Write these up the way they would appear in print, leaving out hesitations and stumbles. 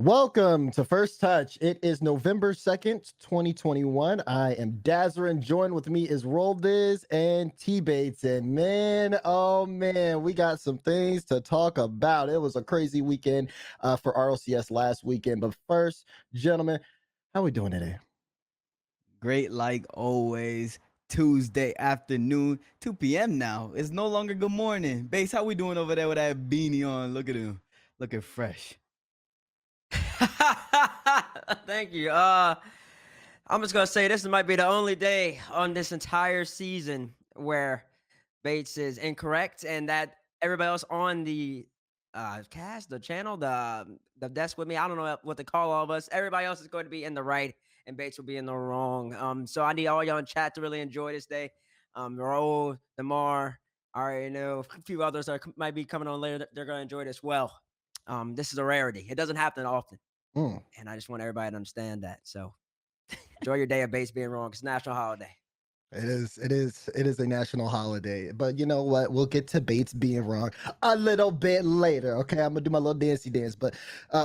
Welcome to First Touch. It is November 2nd, 2021. I am Dazerin. Joined with me is Roll Dizz and TBates. And man, oh man, we got some things to talk about. It was a crazy weekend for RLCS last weekend. But first, gentlemen, how we doing today? Great, like always. Tuesday afternoon, 2 p.m. now. It's no longer good morning. Base, how we doing over there with that beanie on? Look at him, looking fresh. Thank you. I'm just gonna say this might be the only day on this entire season where Bates is incorrect, and that everybody else on the cast, the channel, the desk with me, I don't know what to call all of us. Everybody else is going to be in the right, and Bates will be in the wrong. So I need all y'all in chat to really enjoy this day. Raul, Demar, I already know a few others might be coming on later. They're gonna enjoy this well. This is a rarity. It doesn't happen often. And I just want everybody to understand that. So enjoy your day of Bates being wrong. It's a national holiday. It is a national holiday. But you know what? We'll get to Bates being wrong a little bit later. Okay, I'm gonna do my little dancey dance. But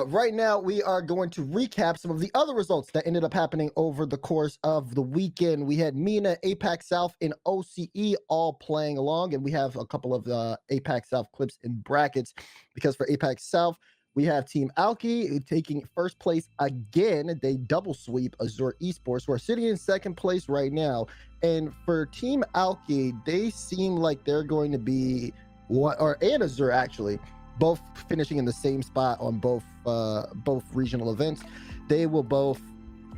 right now we are going to recap some of the other results that ended up happening over the course of the weekend. We had MENA, APAC South, and OCE all playing along, and we have a couple of APAC South clips in brackets because for APAC South, we have Team Alki taking first place again. They double sweep Azure Esports, who are sitting in second place right now. And for Team Alki, they seem like they're going to be and Azure actually, both finishing in the same spot on both regional events. They will both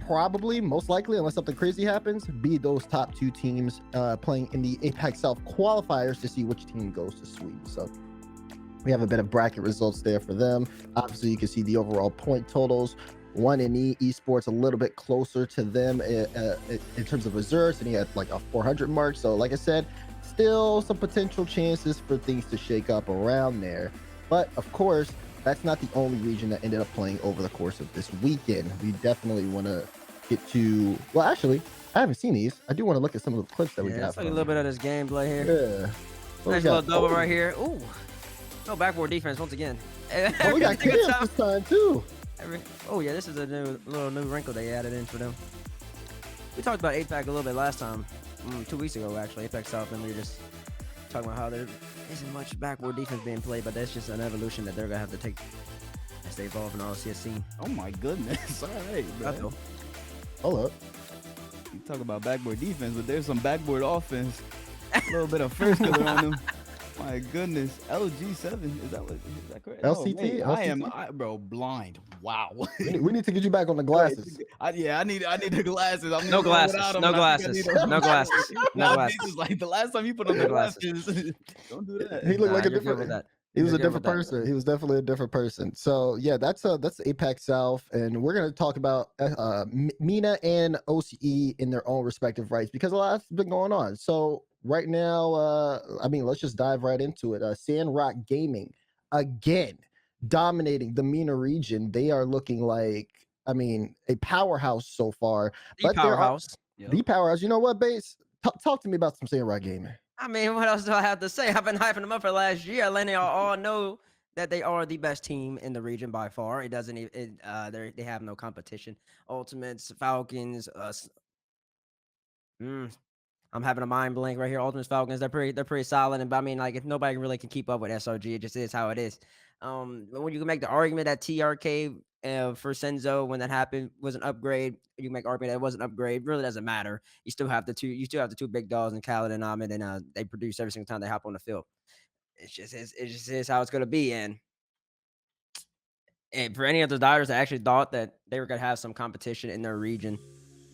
probably, most likely, unless something crazy happens, be those top two teams playing in the APAC South qualifiers to see which team goes to sweep. So we have a bit of bracket results there for them. Obviously, you can see the overall point totals. One in Esports a little bit closer to them in terms of reserves, and he had like a 400 mark. So like I said, still some potential chances for things to shake up around there. But of course, that's not the only region that ended up playing over the course of this weekend. We definitely want to get to, well, actually, I haven't seen these. I do want to look at some of the clips that we got. Let's look a little bit of this gameplay here. Yeah. Nice little double right here. Ooh. No backboard defense once again. Oh, we got chaos this time too. Oh yeah, this is a little new wrinkle they added in for them. We talked about APAC a little bit last time, 2 weeks ago actually, APAC South, and we were just talking about how there isn't much backboard defense being played, but that's just an evolution that they're gonna have to take as they evolve in the RLCS scene. Oh my goodness! All right, bro. Hold up. You talk about backboard defense, but there's some backboard offense. A little bit of first killer on them. My goodness, LG7, is that correct? LCT? Oh, LCT? Bro, blind. Wow. we need to get you back on the glasses. I need the glasses. I'm no glasses. No glasses. No glasses. No glasses. Like the last time you put on the glasses. Don't do that. He looked like a different. He was a different person. He was definitely a different person. So yeah, that's APAC South, and we're gonna talk about MENA and OCE in their own respective rights because a lot's been going on. So right now, I mean, let's just dive right into it. Sandrock Gaming again dominating the MENA region. They are looking like, I mean, a powerhouse so far. The powerhouse. The powerhouse. You know what, Base? Talk to me about some Sandrock Gaming. I mean, what else do I have to say? I've been hyping them up for last year, letting y'all all know that they are the best team in the region by far. It doesn't even, they have no competition. Ultimates, Falcons, I'm having a mind blank right here. Ultimates, Falcons, they're pretty solid. And I mean, like, if nobody really can keep up with SRG, it just is how it is. When you can make the argument that TRK for Senzo, when that happened, was an upgrade, you can make argument that it was an upgrade. Really doesn't matter. You still have the two big dogs in Khaled and Ahmed, and they produce every single time they hop on the field. It just is how it's gonna be. And for any of the divers that actually thought that they were gonna have some competition in their region,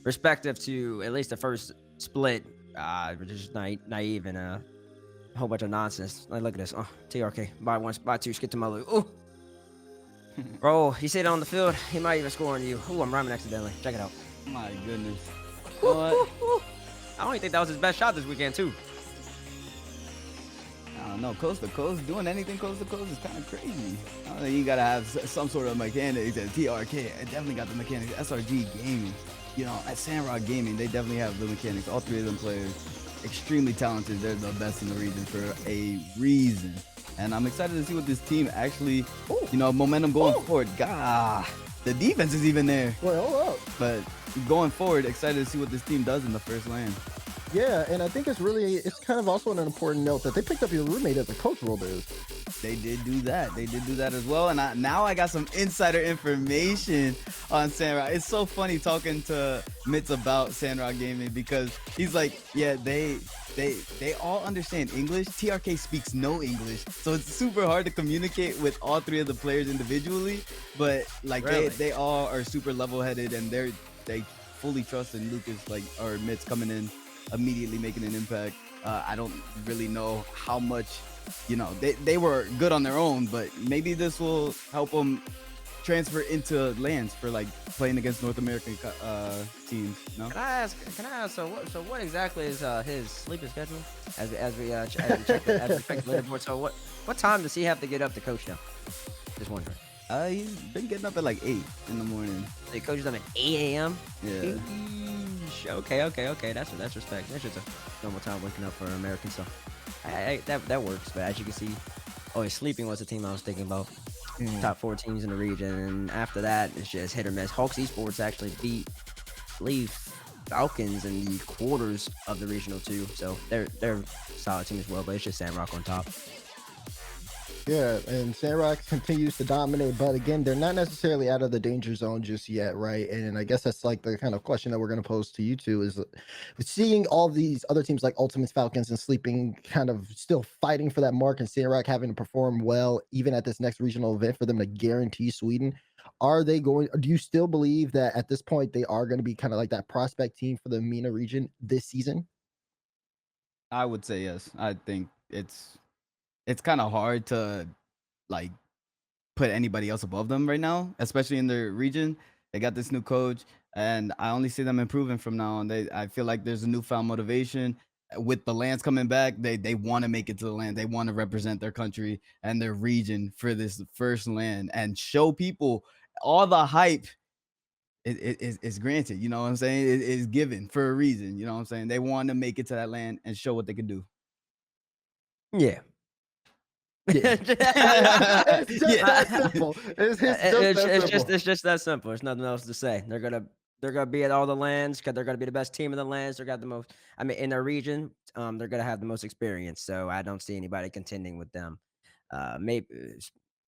respective to at least the first split, we're just naive and a whole bunch of nonsense. Like, look at this. Oh, TRK, buy one, buy two, skip to my loot. Ooh. Bro, he sit on the field, he might even score on you. Ooh, I'm rhyming accidentally. Check it out. My goodness. What? I don't even think that was his best shot this weekend, too. I don't know. Coast to coast, doing anything coast to coast is kind of crazy. I don't think you got to have some sort of mechanics at TRK. I definitely got the mechanics. SRG Gaming, you know, at Sandrock Gaming, they definitely have the mechanics. All three of them players, extremely talented. They're the best in the region for a reason. And I'm excited to see what this team actually, you know, momentum going forward. God, The defense is even there. Well, hold up. But going forward, excited to see what this team does in the first LAN. Yeah, and I think it's kind of also an important note that they picked up your roommate as a coach, Roll Dizz. They did do that. They did do that as well. And now I got some insider information on Sandrock. It's so funny talking to Mitz about Sandrock Gaming because he's like, yeah, they all understand English. TRK speaks no English, so it's super hard to communicate with all three of the players individually. But like Really? they all are super level-headed, and they fully trust in Lucas, like, or Mitz coming in, immediately making an impact. I don't really know how much, you know, they were good on their own, but maybe this will help them transfer into lands for like playing against North American teams. No? Can I ask? So what exactly is his sleeping schedule? As we check the leaderboard. So what time does he have to get up to coach now? Just wondering. He's been getting up at like 8 in the morning. So he coaches them at 8 a.m. Yeah. Okay. That's respect. That's just a normal time waking up for Americans. So that works. But as you can see, sleeping was the team I was thinking about. Top 4 teams in the region, and after that it's just hit or miss. Hallows Esports actually beat, I believe, Falcons in the quarters of the regional 2, so they're a solid team as well. But it's just Sandrock on top. Yeah, and Sandrock continues to dominate, but again, they're not necessarily out of the danger zone just yet, right? And I guess that's like the kind of question that we're going to pose to you two is seeing all these other teams like Ultimates, Falcons, and Sleeping kind of still fighting for that mark, and Sandrock having to perform well even at this next regional event for them to guarantee Sweden. Do you still believe that at this point they are going to be kind of like that prospect team for the MENA region this season? I would say yes. I think it's kind of hard to like put anybody else above them right now, especially in their region. They got this new coach, and I only see them improving from now on. I feel like there's a newfound motivation with the lands coming back. They want to make it to the land. They want to represent their country and their region for this first land and show people all the hype. It is granted, you know what I'm saying? It is given for a reason, you know what I'm saying? They want to make it to that land and show what they can do. Yeah. Yeah. It's just that simple. It's just that simple. There's nothing else to say. They're gonna be at all the lands because they're gonna be the best team in the lands. They got the most. I mean, in their region, they're gonna have the most experience. So I don't see anybody contending with them. Maybe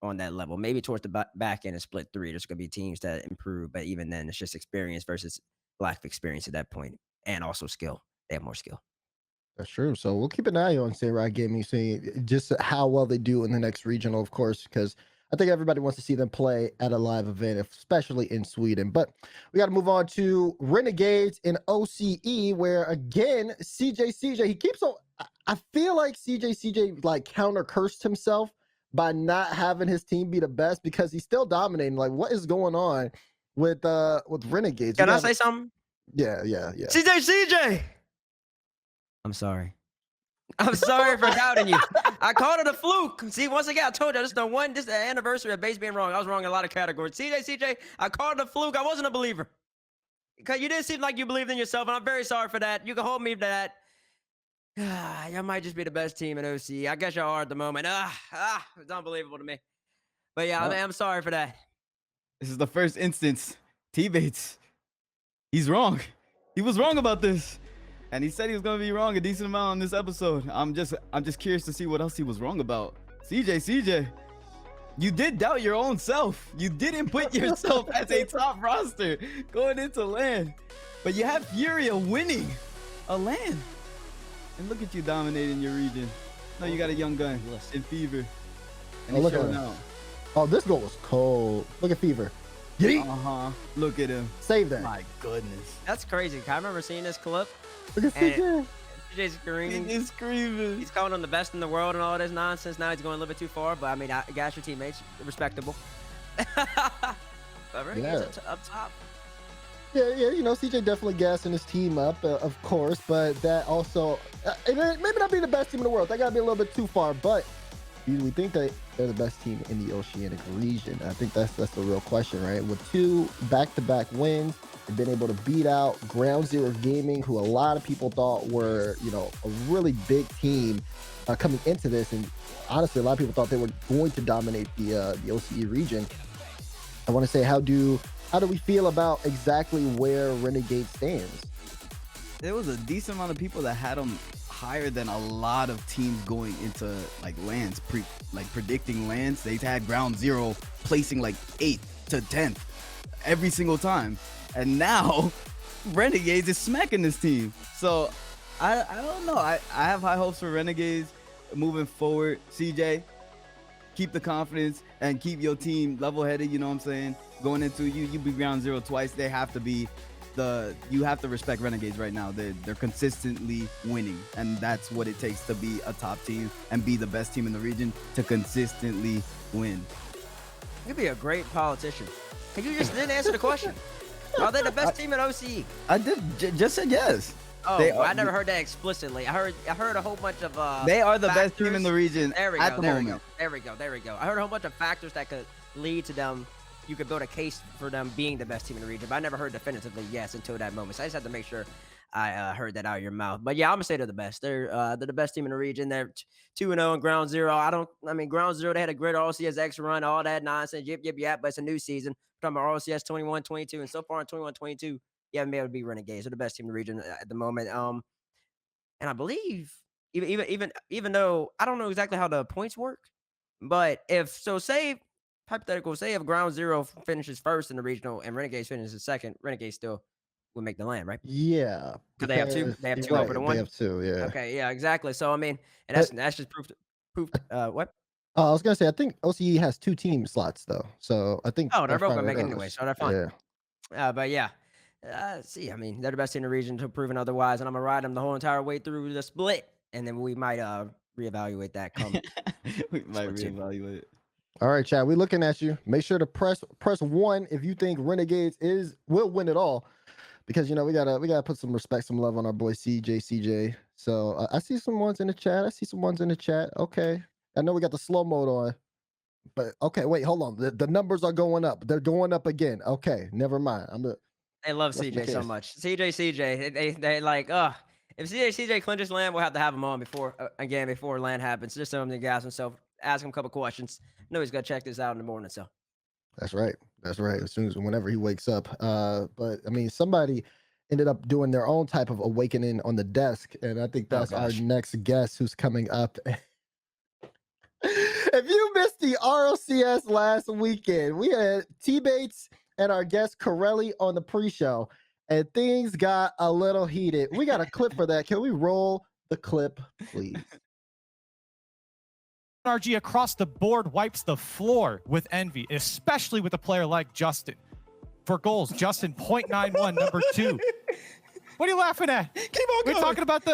on that level. Maybe towards the back end of split 3, there's gonna be teams that improve. But even then, it's just experience versus lack of experience at that point, and also skill. They have more skill. That's true. So we'll keep an eye on Sandrock Gaming, seeing just how well they do in the next regional, of course, because I think everybody wants to see them play at a live event, especially in Sweden. But we got to move on to Renegades in OCE, where again, CJ, he keeps on. I feel like CJ like counter cursed himself by not having his team be the best because he's still dominating. Like, what is going on with Renegades? Can I say something? Yeah. CJ. I'm sorry. I'm sorry for doubting you. I called it a fluke. See, once again, I told you, this is the anniversary of base being wrong. I was wrong in a lot of categories. CJ, I called it a fluke. I wasn't a believer. Because you didn't seem like you believed in yourself, and I'm very sorry for that. You can hold me to that. Y'all might just be the best team in OC. I guess y'all are at the moment. It's unbelievable to me. But yeah, I'm sorry for that. This is the first instance. TBates, he's wrong. He was wrong about this. And he said he was gonna be wrong a decent amount on this episode. I'm just curious to see what else he was wrong about. CJ, you did doubt your own self. You didn't put yourself as a top roster going into LAN, but you have Furia winning a LAN, and look at you dominating your region. No, you got a young gun in Fever, and he's showing out. Oh, this goal was cold. Look at Fever. Look at him. Save that. My goodness. That's crazy. I remember seeing this clip. Look at CJ. CJ's screaming. He's screaming. He's calling them the best in the world and all this nonsense. Now he's going a little bit too far, but I mean, I got your teammates. Respectable. Renegades up top. Yeah, you know, CJ definitely gassing his team up, of course, but that also, maybe not be the best team in the world. That got to be a little bit too far, but we think that they're the best team in the Oceanic region. I think that's the real question, right? With 2 back-to-back wins, they've been able to beat out Ground Zero Gaming, who a lot of people thought were, you know, a really big team coming into this. And honestly, a lot of people thought they were going to dominate the OCE region. I want to say, how do we feel about exactly where Renegade stands? There was a decent amount of people that had them higher than a lot of teams going into like lands, predicting lands. They had ground zero placing like 8th to 10th every single time, and now Renegades is smacking this team. So I don't know. I have high hopes for Renegades moving forward. CJ, keep the confidence and keep your team level-headed. You know what I'm saying? Going into you beat ground zero twice. They have to be you have to respect Renegades right now. They're consistently winning, and that's what it takes to be a top team and be the best team in the region, to consistently win. You'd be a great politician. You just didn't answer the question. Are they the best team in OCE? I did just said yes. Oh, I never heard that explicitly. I heard a whole bunch of they are the factors. best team in the region at the moment. There we go. I heard a whole bunch of factors that could lead to them. You could build a case for them being the best team in the region, but I never heard definitively yes until that moment. So I just had to make sure I heard that out of your mouth. But yeah, I'm gonna say they're the best. They're the best team in the region. They're 2-0 in ground zero. I mean, ground zero, they had a great RLCS X run, all that nonsense, yip, but it's a new season. We're talking about RLCS 21-22, and so far in 21-22, you haven't been able to beat Renegades. They're the best team in the region at the moment. And I believe even though I don't know exactly how the points work, but say hypothetical, say if ground zero finishes first in the regional and Renegades finishes second, Renegades still would make the land, right? Yeah, Because they have two. They have two right, over the one. They have two. Yeah. Okay. Yeah. Exactly. So I mean, and that's just proof. What? I was gonna say, I think OCE has 2 team slots though, so I think. Oh, they're both gonna make it anyway, so they're fine. Yeah. But yeah. See, I mean, they're the best team in the region to proven otherwise, and I'm gonna ride them the whole entire way through the split, and then we might reevaluate that. We might reevaluate. All right, Chad, we're looking at you. Make sure to press 1 if you think Renegades will win it all, because we gotta put some respect, some love on our boy CJ. So I see some ones in the chat. Okay, I know we got the slow mode on, but okay, wait, hold on. The numbers are going up. They're going up again. Okay, never mind. They love CJ so much. CJ. They like, if CJ clinches land, we'll have to have him on before land happens, just so him to gas himself, ask him a couple questions. I know he's gonna check this out in the morning. So that's right. Whenever he wakes up. But I mean, somebody ended up doing their own type of awakening on the desk, and I think that's our next guest who's coming up. If you missed the RLCS last weekend, we had TBates and our guest Corelli on the pre-show, and things got a little heated. We got a clip for that. Can we roll the clip, please? RG across the board wipes the floor with Envy, especially with a player like Justin. For goals, Justin 0.91, number 2. What are you laughing at? Keep on going. We're talking about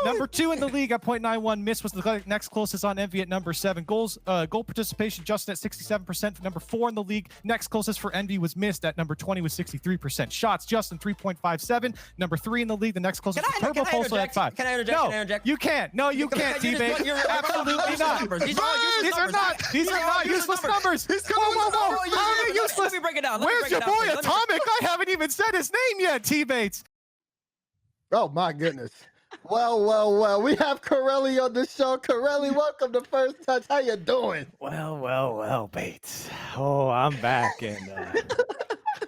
number 2 in the league at 0.91. Miss was the next closest on Envy at number 7. Goal participation, Justin at 67%. Number 4 in the league. Next closest for Envy was Missed at number 20 with 63%. Shots, Justin 3.57. Number 3 in the league. The next closest for Turbo Pulse at 5. Can I interject? No, you can't. No, you can't, T-Bait. Absolutely not. These are not useless numbers. Whoa. How are they useless? Let me break it down. Where's your boy Atomic? I haven't even said his name yet, T-Bates. Oh my goodness. Well. We have Corelli on the show. Corelli, welcome to First Touch. How you doing? Well, Bates. Oh, I'm back, and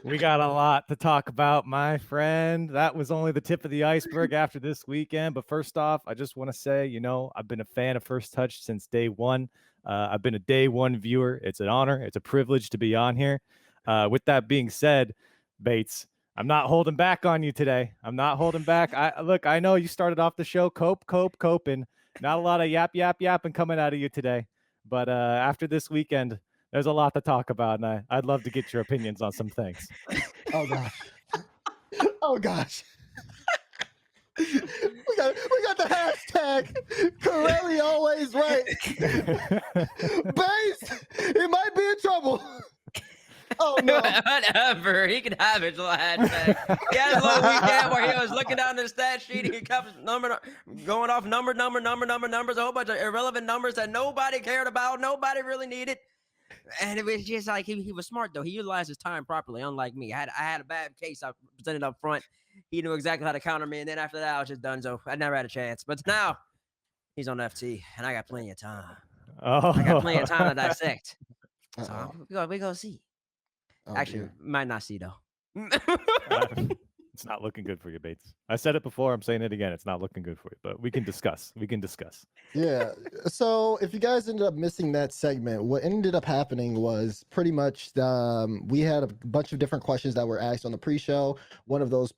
we got a lot to talk about, my friend. That was only the tip of the iceberg after this weekend. But first off, I just want to say, I've been a fan of First Touch since day one. I've been a day one viewer. It's an honor. It's a privilege to be on here. With that being said, Bates, I'm not holding back on you today. I'm not holding back. I know you started off the show coping. Not a lot of yapping coming out of you today. But after this weekend, there's a lot to talk about, and I'd love to get your opinions on some things. Oh gosh. We got the hashtag Corelli always right. Base, he might be in trouble. Oh no! Whatever. He can have his little hashtag. He had a little weekend where he was looking down the stat sheet. He kept going off numbers, a whole bunch of irrelevant numbers that nobody cared about, nobody really needed. And it was just like he was smart though. He utilized his time properly, unlike me. I had a bad case I presented up front. He knew exactly how to counter me, and then after that, I was just done. So I never had a chance. But now he's on FT, and I got plenty of time. I got plenty of time to dissect. So we go see. Oh, Actually, dear. might not see though. It's not looking good for you, Bates. I said it before. I'm saying it again. It's not looking good for you, but we can discuss. We can discuss. Yeah. So if you guys ended up missing that segment, what ended up happening was pretty much we had a bunch of different questions that were asked on the pre-show. One of those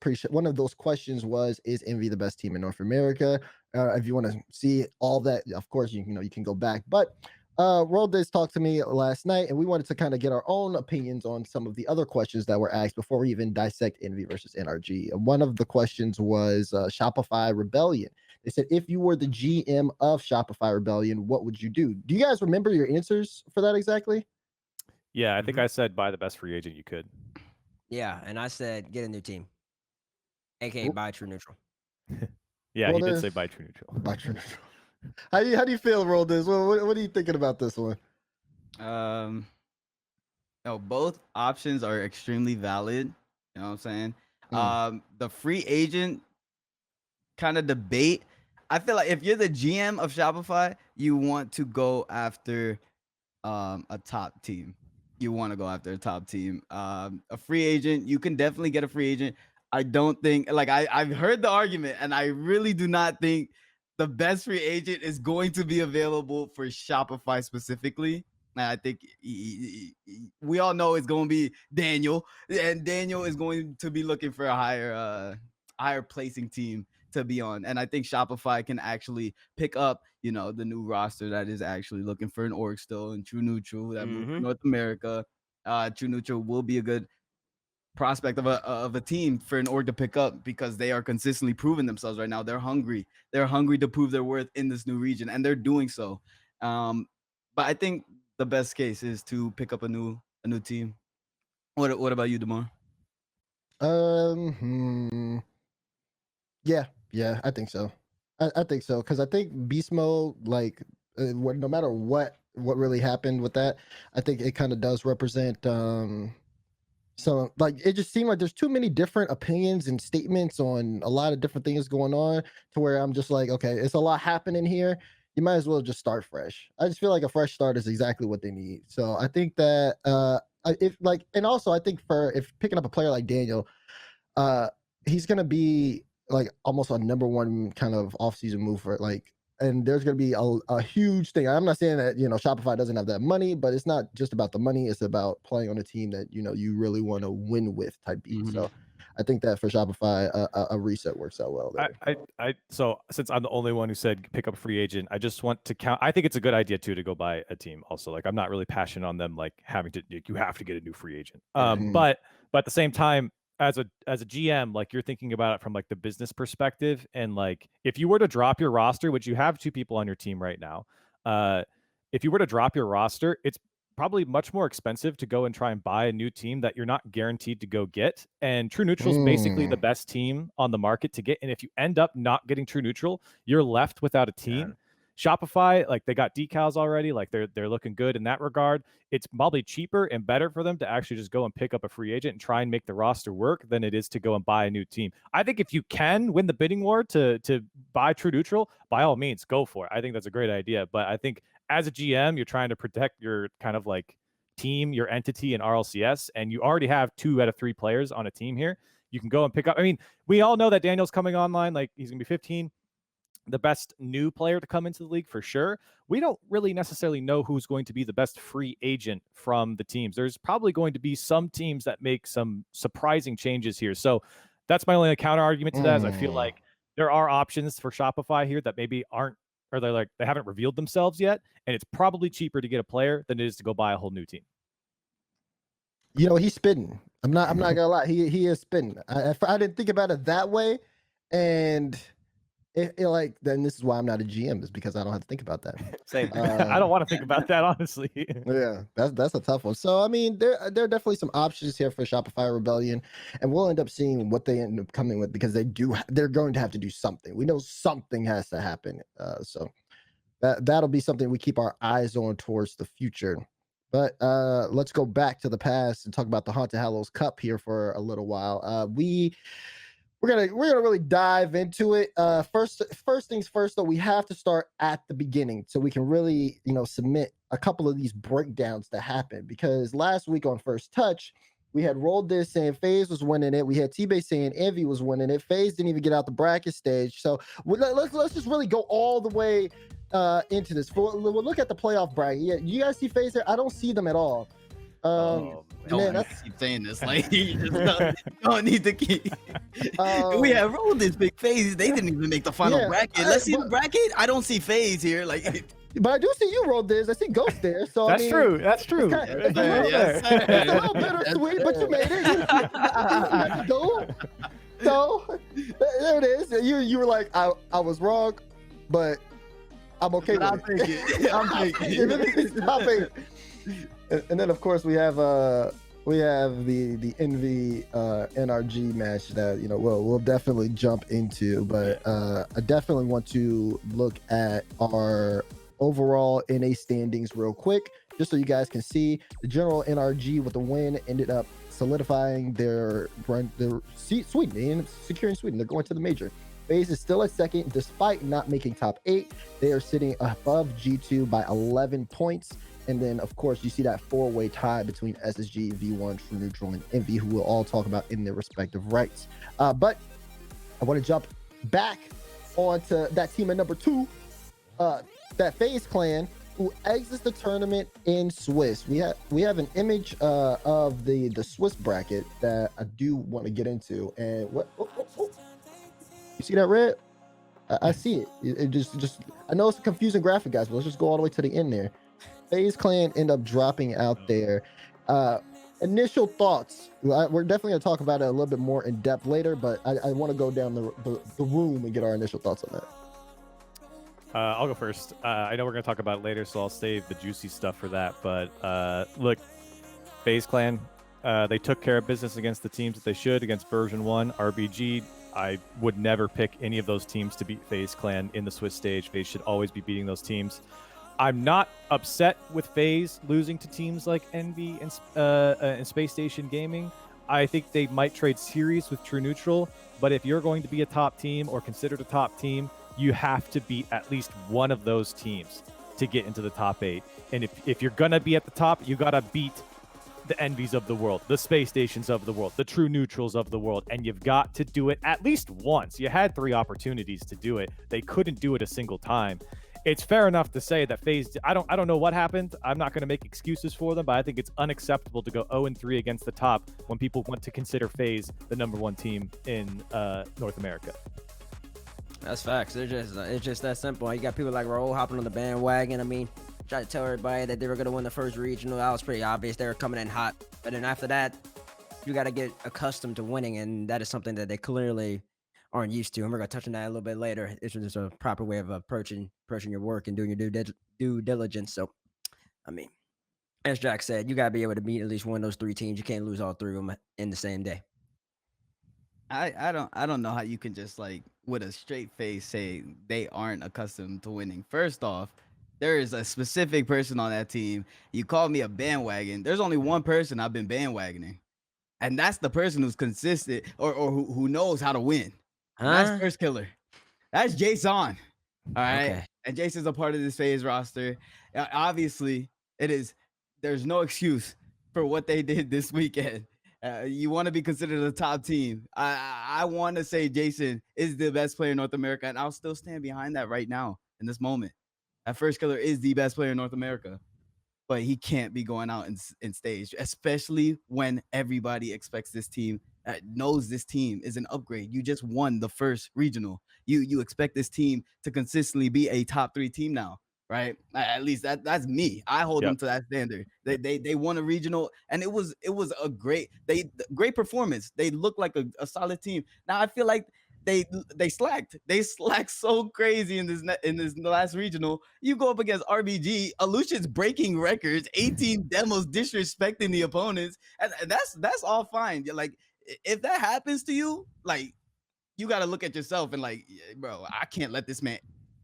questions was, "Is Envy the best team in North America?" If you want to see all that, of course you can go back. But Roll Dizz talked to me last night, and we wanted to kind of get our own opinions on some of the other questions that were asked before we even dissect Envy versus NRG. And one of the questions was Shopify Rebellion. They said, if you were the GM of Shopify Rebellion, what would you do? Do you guys remember your answers for that exactly? Yeah, I think I said buy the best free agent you could. Yeah, and I said get a new team, aka buy True Neutral. Yeah, Well, he did there's- say buy True Neutral. By True Neutral. How do you feel, Roll Dizz? What are you thinking about this one? No, both options are extremely valid. You know what I'm saying? The free agent kind of debate. I feel like if you're the GM of Shopify, you want to go after a top team. You want to go after a top team. A free agent, you can definitely get a free agent. I don't think I've heard the argument, and I really do not think the best free agent is going to be available for Shopify specifically. And I think we all know it's going to be Daniel, and Daniel is going to be looking for a higher placing team to be on. And I think Shopify can actually pick up, the new roster that is actually looking for an org still, and True Neutral that moved to North America. True Neutral will be a good prospect of a team for an org to pick up, because they are consistently proving themselves right now. They're hungry to prove their worth in this new region, and they're doing so. But I think the best case is to pick up a new team. What about you, DeMar? Yeah, I think so. I think so, because I think beast mode, no matter what really happened with that, I think it kind of does represent so it just seemed like there's too many different opinions and statements on a lot of different things going on, to where I'm just like, okay, it's a lot happening here. You might as well just start fresh. I just feel like a fresh start is exactly what they need. So I think that and also I think if picking up a player like Daniel, he's gonna be almost a number one kind of off-season move for and there's going to be a huge thing. I'm not saying that, Shopify doesn't have that money, but it's not just about the money. It's about playing on a team that, you really want to win with type beat. So I think that for Shopify, a reset works out well there. So since I'm the only one who said pick up a free agent, I just want to count. I think it's a good idea too to go buy a team. Also, I'm not really passionate on them having to. You have to get a new free agent. But at the same time, as a GM, you're thinking about it from the business perspective, and if you were to drop your roster, which you have 2 people on your team right now, if you were to drop your roster, it's probably much more expensive to go and try and buy a new team that you're not guaranteed to go get. And True Neutral is basically the best team on the market to get. And if you end up not getting True Neutral, you're left without a team. Yeah. Shopify, they got decals already. They're looking good in that regard. It's probably cheaper and better for them to actually just go and pick up a free agent and try and make the roster work than it is to go and buy a new team. I think if you can win the bidding war to buy True Neutral, by all means, go for it. I think that's a great idea. But I think as a GM, you're trying to protect your kind of team, your entity in RLCS, and you already have 2 out of 3 players on a team here. You can go and pick up. I mean, we all know that Daniel's coming online. He's going to be 15. The best new player to come into the league for sure. We don't really necessarily know who's going to be the best free agent from the teams. There's probably going to be some teams that make some surprising changes here. So that's my only counter argument to that is I feel like there are options for Shopify here that maybe aren't, or they haven't revealed themselves yet. And it's probably cheaper to get a player than it is to go buy a whole new team. He's spitting. I'm not gonna lie. He is spitting. I didn't think about it that way. And then this is why I'm not a GM, is because I don't have to think about that. Same. I don't want to think about that, honestly. Yeah, that's a tough one. So I mean, there are definitely some options here for Shopify Rebellion, and we'll end up seeing what they end up coming with, because they're going to have to do something. We know something has to happen. So that'll be something we keep our eyes on towards the future. But let's go back to the past and talk about the Haunted Hallows Cup here for a little while. We're gonna really dive into it. First things first, though, we have to start at the beginning so we can really, submit a couple of these breakdowns that happened. Because last week on First Touch, We had Roll Dizz saying FaZe was winning it. We had TBates saying Envy was winning it. FaZe didn't even get out the bracket stage. So let's just really go all the way into this. We'll look at the playoff bracket. Yeah, you guys see FaZe there? I don't see them at all. Oh, Man, Don't keep saying this. Like, you just don't need to keep. We have rolled this big FaZe. They didn't even make the final bracket. Let's see the bracket. I I don't see FaZe here. Like, but I do see you, Roll Dizz. I see Ghost there. So that's I mean, true. That's true. It's a little bittersweet, but you made it. You go. So there it is. You were like, I was wrong, but I'm okay with I'll take it. I'll take it. I'll take it. And then of course we have the Envy NRG match that we'll definitely jump into, but I definitely want to look at our overall NA standings real quick, just so you guys can see. The general NRG with the win ended up solidifying their seat Sweden and securing Sweden. They're going to the major. FaZe is still at second despite not making top 8. They are sitting above G2 by 11 points. And then, of course, you see that 4-way tie between SSG, V1, True Neutral, and Envy, who we'll all talk about in their respective rights. But I want to jump back onto that team at number 2, that FaZe Clan, who exits the tournament in Swiss. We have an image of the Swiss bracket that I do want to get into. And what? You see that, Red? I see it. It just I know it's a confusing graphic, guys, but let's just go all the way to the end there. FaZe Clan end up dropping out there. Initial thoughts. We're definitely going to talk about it a little bit more in depth later, but I want to go down the room and get our initial thoughts on that. I'll go first. I know we're going to talk about it later, so I'll save the juicy stuff for that. But look, FaZe Clan, they took care of business against the teams that they should, against version 1, RBG. I would never pick any of those teams to beat FaZe Clan in the Swiss stage. FaZe should always be beating those teams. I'm not upset with FaZe losing to teams like Envy and Space Station Gaming. I think they might trade series with True Neutral, but if you're going to be a top team or considered a top team, you have to beat at least one of those teams to get into the top 8. And if you're going to be at the top, you got to beat the Envies of the world, the Space Stations of the world, the True Neutrals of the world, and you've got to do it at least once. You had 3 opportunities to do it. They couldn't do it a single time. It's fair enough to say that FaZe, I don't know what happened. I'm not going to make excuses for them, but I think it's unacceptable to go 0-3 against the top when people want to consider FaZe the #1 team in North America. That's facts. It's just that simple. You got people like Roll hopping on the bandwagon. I mean, try to tell everybody that they were going to win the first regional. That was pretty obvious. They were coming in hot. But then after that, you got to get accustomed to winning, and that is something that they clearly aren't used to. And we're going to touch on that a little bit later. It's just a proper way of approaching your work and doing your due diligence. So, I mean, as Jack said, you got to be able to beat at least one of those 3 teams. You can't lose all 3 of them in the same day. I don't know how you can just, like, with a straight face say they aren't accustomed to winning. First off, there is a specific person on that team. You called me a bandwagon. There's only one person I've been bandwagoning, and that's the person who's consistent or who knows how to win. That's First Killer. That's Jason. All right. Okay. And Jason's a part of this FaZe roster. Obviously, there's no excuse for what they did this weekend. You want to be considered a top team. I want to say Jason is the best player in North America, and I'll still stand behind that right now in this moment. That First Killer is the best player in North America, but he can't be going out in stage, especially when everybody expects this team, knows this team is an upgrade. You just won the first regional. You expect this team to consistently be a top 3 team now, right? At least that's me. I hold them to that standard. They won a regional, and it was a great performance. They looked like a solid team. Now I feel like they slacked. They slacked so crazy in this last regional. You go up against RBG, Alucia's breaking records, 18 demos, disrespecting the opponents, and that's all fine. Like, if that happens to you, like, you got to look at yourself and, like, bro, I can't let this man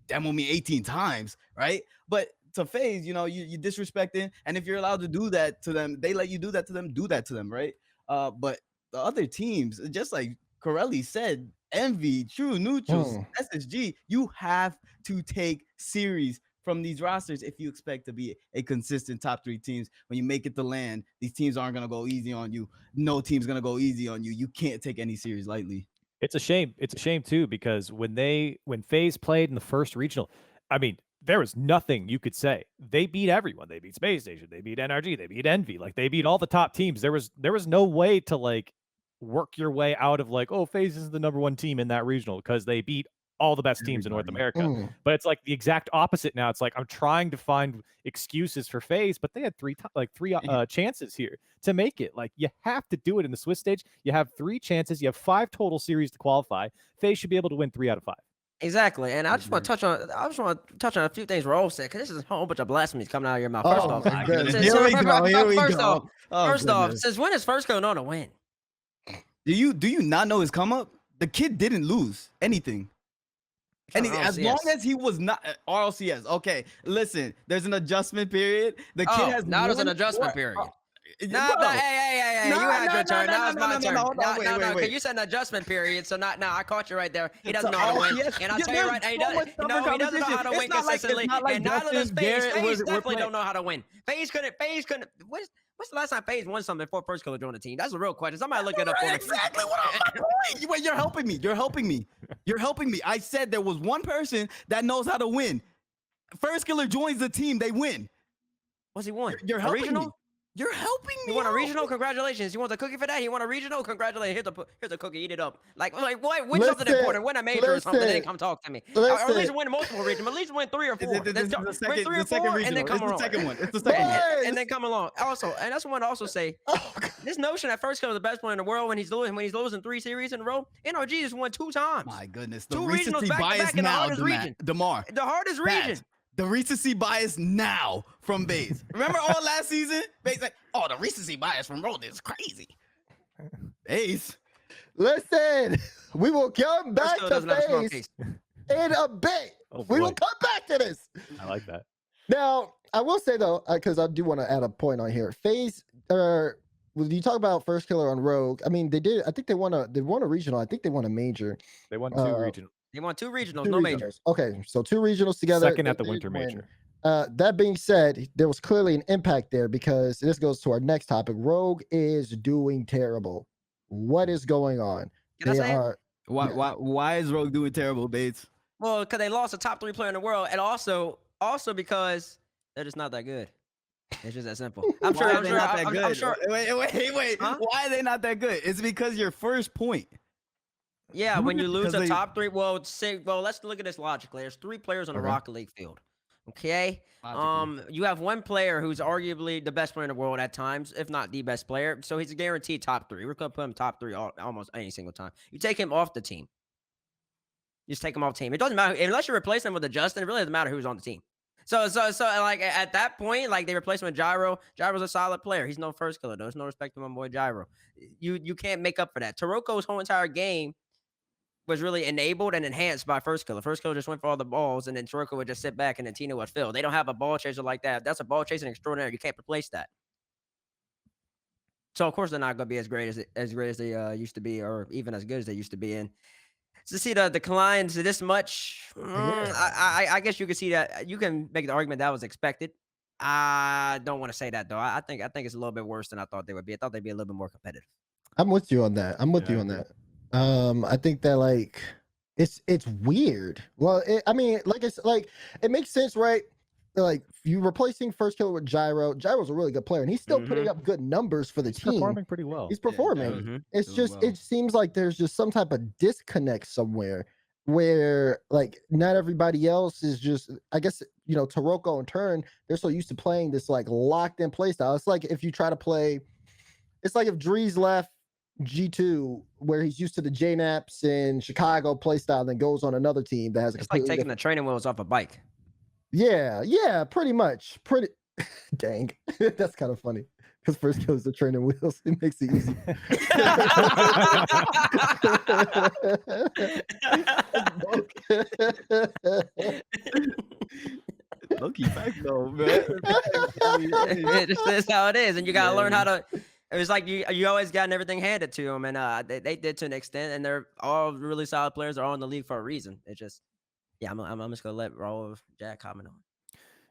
demo me 18 times, right? But to FaZe, you disrespecting, and if you're allowed to do that to them, they let you do that to them, right? But the other teams, just like Corelli said, Envy, True Neutrals, SSG, you have to take series from these rosters if you expect to be a consistent top 3 teams. When you make it to land, these teams aren't gonna go easy on you. No team's gonna go easy on you. You can't take any series lightly. It's a shame. It's a shame too, because when FaZe played in the first regional, I mean, there was nothing you could say. They beat everyone. They beat Space Station. They beat NRG. They beat Envy. Like, they beat all the top teams. There was no way to like work your way out of like, oh, FaZe is the #1 team in that regional, because they beat all the best teams in North America. But it's like the exact opposite now. It's like I'm trying to find excuses for FaZe, but they had three chances here to make it. Like, you have to do it in the Swiss stage. You have 3 chances. You have 5 total series to qualify. FaZe should be able to win 3 out of 5. Exactly, and I just want to touch on. A few things Roll said, because this is a whole bunch of blasphemies coming out of your mouth. First off, first off, since when is First Kill known to win? Do you not know his come up? The kid didn't lose anything. And as long as he was not RLCS, okay. Listen, there's an adjustment period. The kid has now there's an adjustment period. Hey, you had your turn. Now it's my turn. No, because you said an adjustment period, so now I caught you right there. He doesn't know how to win, and I'll tell you right, he doesn't know how to win consistently, and neither does FaZe. FaZe definitely don't know how to win. FaZe couldn't. What's the last time FaZe won something before First Killer joined the team? That's a real question. Somebody look it up for me. Exactly what I'm doing. Wait, you're helping me. You're helping me. I said there was one person that knows how to win. First Killer joins the team, they win. What's he won? You're helping me. You're helping me. You want a regional? Congratulations. You want the cookie for that? You want a regional? Congratulations. Here's the cookie. Eat it up. Like what? Win something important. Win a major or something. Then come talk to me. Or at least win multiple regions. At least win 3 or 4. Win 3 or 4, and then come along. It's the second one. And then come along. Also, and that's what I also say. This notion that First Kill is the best player in the world when he's losing 3 series in a row. NRG just won 2 times. My goodness. The 2 regionals back to back in the hardest region. DeMar. The hardest region. The recency bias now from FaZe. Remember all last season? FaZe like, oh, the recency bias from Roll Dizz is crazy. FaZe. Listen, we will come back to FaZe in a bit. We will come back to this. I like that. Now, I will say though, because I do want to add a point on here. FaZe, when you talk about First Killer on Rogue, I mean, they did. I think they won a regional. I think they won a major. They won 2 regionals. They won 2 regionals, no majors. Okay, so 2 regionals together. Second at the winter major. That being said, there was clearly an impact there, because this goes to our next topic. Rogue is doing terrible. What is going on? Why is Rogue doing terrible, Bates? Well, because they lost a top 3 player in the world, and also because they're just not that good. It's just that simple. I'm sure. Wait. Huh? Why are they not that good? It's because your first point. Yeah, when you lose a top 3, let's look at this logically. There's 3 players on the Rocket League field. Okay. You have 1 player who's arguably the best player in the world at times, if not the best player. So he's a guaranteed top 3. We're gonna put him top 3 almost any single time. You take him off the team. You just take him off the team. It doesn't matter unless you replace him with a Justin. It really doesn't matter who's on the team. So like at that point, like they replace him with Gyro. Gyro's a solid player. He's no First Killer though. There's no respect to my boy Gyro. You can't make up for that. Taroko's whole entire game was really enabled and enhanced by First Killer. First Killer just went for all the balls, and then Taroko would just sit back, and then Tina would fill. They don't have a ball chaser like that. That's a ball chasing extraordinary. You can't replace that. So of course they're not going to be as great as they used to be, or even as good as they used to be. And to see the declines this much, I guess you can see that. You can make the argument that was expected. I don't want to say that though. I think it's a little bit worse than I thought they would be. I thought they'd be a little bit more competitive. I'm with you on that. I think that like it's weird. Well, I mean, it makes sense, right? Like you replacing First Killer with Gyro. Gyro's a really good player, and he's still putting up good numbers for the team. Performing pretty well. He's performing. It's just it seems like there's just some type of disconnect somewhere where like not everybody else is just. I guess Taroko in turn, they're so used to playing this like locked in play style. It's like if you try to play. It's like if Drees left G2, where he's used to the JNAPs in Chicago play style, then goes on another team that has a. It's like taking the training wheels off a bike. Yeah, pretty much. Dang, that's kind of funny because First Kill is the training wheels. It makes it easy. Low-key fact though, man. That's how it is, and you gotta learn how to. It was like you always gotten everything handed to them, and they did to an extent, and they're all really solid players. They're all in the league for a reason. It's just, I'm just gonna let Raul Jack comment on.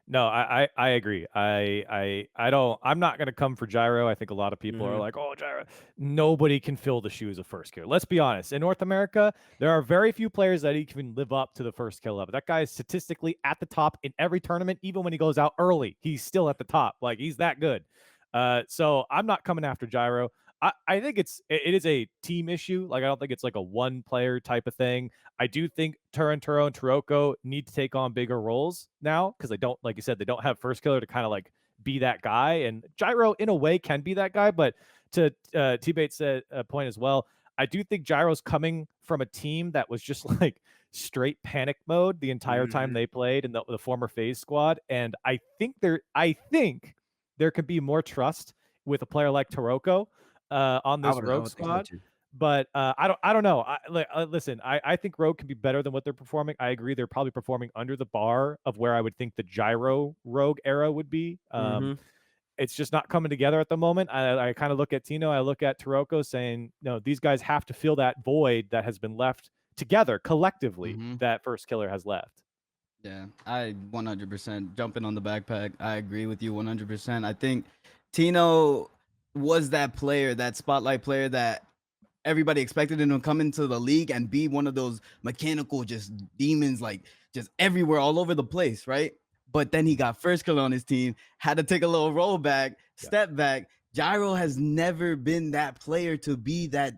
No, I agree. I'm not gonna come for Gyro. I think a lot of people are like, oh, Gyro. Nobody can fill the shoes of first kill. Let's be honest. In North America, there are very few players that can live up to the first kill level. That guy is statistically at the top in every tournament, even when he goes out early. He's still at the top. Like, he's that good. So I'm not coming after Gyro. I think it is a team issue. Like, I don't think it's like a one player type of thing. I do think Turinturo and Turoko need to take on bigger roles now because they don't, like you said, they don't have first killer to kind of like be that guy. And Gyro, in a way, can be that guy. But to TBates said a point as well, I do think Gyro's coming from a team that was just like straight panic mode the entire time they played in the former FaZe squad. And I think there could be more trust with a player like Turoko on this Rogue squad. But I don't know. Listen, I think Rogue can be better than what they're performing. I agree they're probably performing under the bar of where I would think the Gyro Rogue era would be. It's just not coming together at the moment. I kind of look at Tino, I look at Turoko saying, no, these guys have to fill that void that has been left together collectively that first killer has left. Yeah, I 100% jumping on the backpack. I agree with you 100%. I think Tino was that player, that spotlight player that everybody expected him to come into the league and be one of those mechanical just demons, like just everywhere, all over the place, right? But then he got first killer on his team, had to take a little roll back, step back. Gyro has never been that player to be that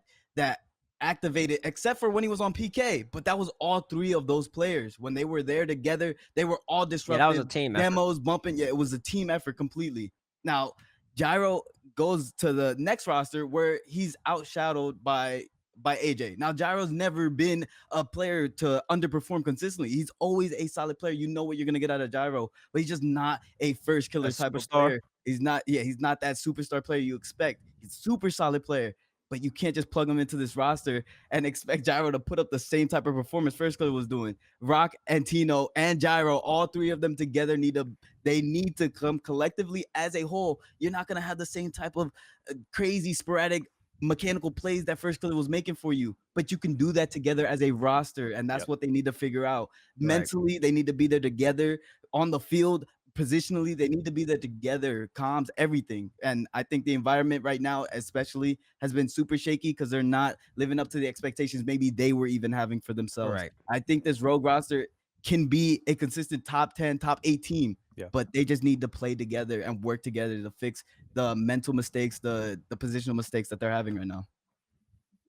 activated, except for when he was on PK. But that was all three of those players. When they were there together, they were all disruptive. Yeah, that was a team demos, effort. bumping. Yeah, it was a team effort completely. Now, Gyro goes to the next roster where he's outshadowed by AJ. Now, Gyro's never been a player to underperform consistently. He's always a solid player. You know what you're gonna get out of Gyro, but he's just not a first killer type of player. He's not that superstar player you expect. He's a super solid player, but you can't just plug him into this roster and expect Gyro to put up the same type of performance First Killer was doing. Rock and Tino and Gyro, all three of them together need to come collectively as a whole. You're not going to have the same type of crazy sporadic mechanical plays that First Killer was making for you, but you can do that together as a roster, and that's what they need to figure out. Mentally, they need to be there together. On the field, positionally, they need to be there together, comms, everything. And I think the environment right now especially has been super shaky because they're not living up to the expectations maybe they were even having for themselves. I think this Rogue roster can be a consistent top 10, top 8 team, but they just need to play together and work together to fix the mental mistakes, the positional mistakes that they're having right now.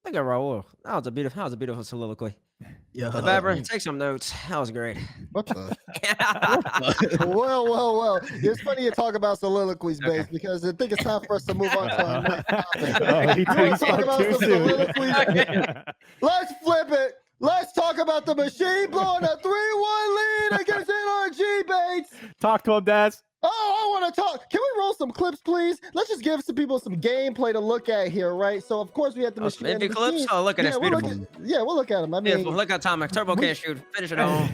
Look at Raul. That was a beautiful soliloquy. Yeah, Barbara, take some notes. That was great. What the? Well. There's plenty to talk about soliloquies, Bates, because I think it's time for us to move on to our next topic. Talk about some soliloquies. Let's flip it. Let's talk about the machine blowing a 3-1 lead against NRG, Bates. Talk to him, Daz. Oh, I want to talk. Can we roll some clips, please? Let's just give some people some gameplay to look at here, right? So, of course, we have the machine. Maybe clips? Oh, look at this. Beautiful. We'll look at them. I mean, beautiful. Look at Atomic. Turbo can't shoot. Finish it home.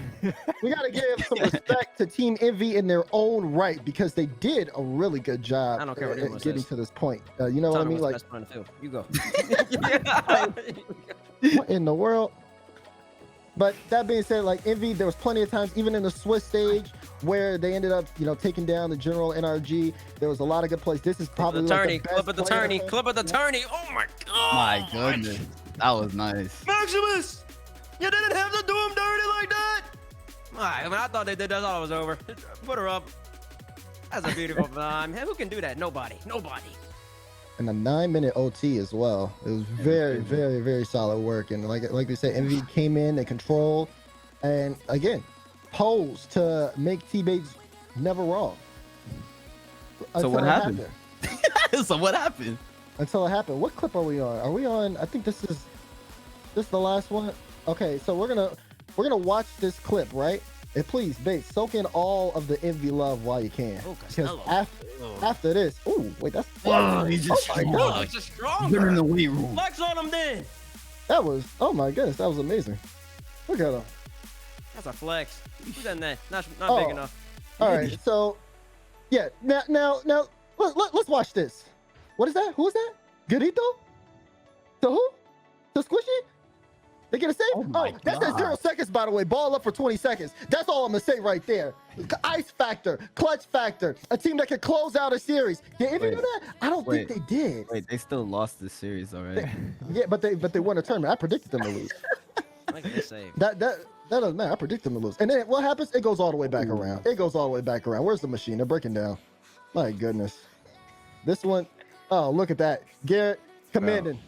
We got to give some respect to Team Envy in their own right because they did a really good job I don't care what getting to this point. You know what I mean? Like, best on the field. You go. What in the world? But that being said, like Envy, there was plenty of times, even in the Swiss stage, where they ended up, taking down the general NRG. There was a lot of good plays. This is probably the tourney. Clip of the tourney. Clip of the tourney. Oh my god! My goodness, that was nice. Maximus, you didn't have to do him dirty like that. I thought they did. That's all it was over. Put her up. That's a beautiful time. Who can do that? Nobody. And a 9-minute OT as well. It was very, very, very solid work. And like we said, Envy came in, they control, and again, posed to make TBates never wrong. So what happened? So what happened? Until it happened. What clip are we on? Are we on? I think this is the last one. Okay, so we're gonna watch this clip, right? And please, Bates, soak in all of the Envy love while you can. Because after this, wait, that's he's just strong. Put him in the weight room. Flex on him then. That was, oh my goodness, that was amazing. Look at him. That's a flex. Who's that? Not big enough. All right, so yeah, now let's watch this. What is that? Who is that? Garito? To who? To Squishy? They get a save? Oh my That's at 0 God. seconds, by the way. Ball up for 20 seconds. That's all I'm going to say right there. Ice factor, clutch factor, a team that can close out a series. Did you know that? I don't think they did. Wait, they still lost this series already. Yeah, but they won a tournament. I predicted them to lose. Look at this save. That doesn't matter. I predict them to lose. And then what happens? It goes all the way back around. It goes all the way back around. Where's the machine? They're breaking down. My goodness. This one, oh, look at that. Garrett, commanding.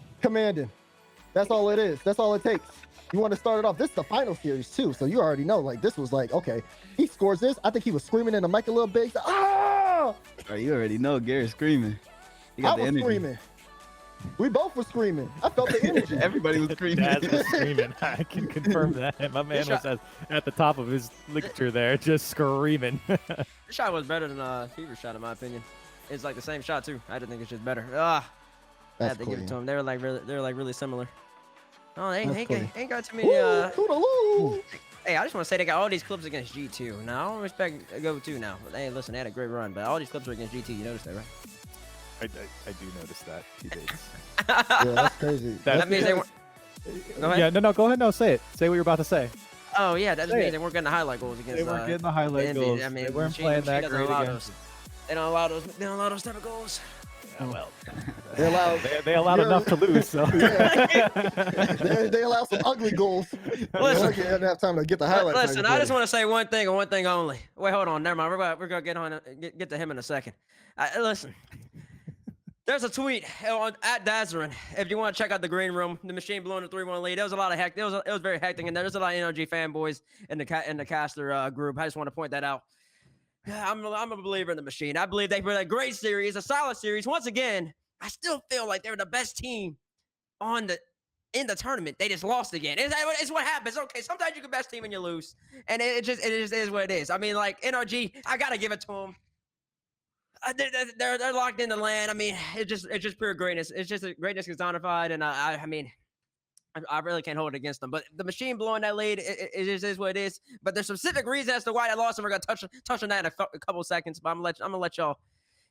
That's all it is. That's all it takes. You want to start it off. This is the final series, too. So you already know, like, this was like, okay, he scores this. I think he was screaming in the mic a little bit. He's like, ah! Oh, you already know Garrett's screaming. He I got the was energy. screaming. We both were screaming. I felt the energy. Everybody was screaming. Daz was screaming. I can confirm that. My man was at the top of his ligature there, just screaming. This shot was better than Fever's shot, in my opinion. It's like the same shot too. I just think it's just better. I That's had to give it clean. to him. They were like really similar. Oh, they That's clean. ain't got too many. Toodaloo. Hey, I just want to say they got all these clips against G2. Now I don't respect Go 2 now. Hey, listen, they had a great run, but all these clips are against GT. You noticed that, right? I do notice that. TBates. Yeah, that's crazy. That means they weren't. Go ahead. Yeah, no, go ahead. No, say it. Say what you're about to say. Oh yeah, that just Say means it. they weren't getting the highlight goals against. They weren't getting the highlight Envy. goals. I mean, They weren't Machine- playing Machine that doesn't great allow against. those. They don't allow those. They don't allow those type of goals. Oh, well, They allow, they allowed enough to lose. So they allow some ugly goals. Listen. They didn't have time to get the highlights. Listen, I just want to say one thing and one thing only. Wait, hold on. Never mind. We're gonna get to him in a second. Listen. There's a tweet at Dazerin. If you want to check out the green room, the machine blowing a 3-1 lead. There was a lot of it was very hectic in there. There's a lot of NRG fanboys in the caster group. I just want to point that out. I'm a believer in the machine. I believe they played a great series, a solid series. Once again, I still feel like they're the best team in the tournament. They just lost again. It's what happens. Okay, sometimes you can best team and you lose, and it just is what it is. I mean, like NRG, I gotta give it to them. They're locked in the land. I mean, it's just pure greatness. It's just greatness personified, and I mean, I really can't hold it against them. But the machine blowing that lead, it just is what it is. But there's specific reason as to why they lost, and we're gonna touch on that in a couple seconds. But I'm gonna let y'all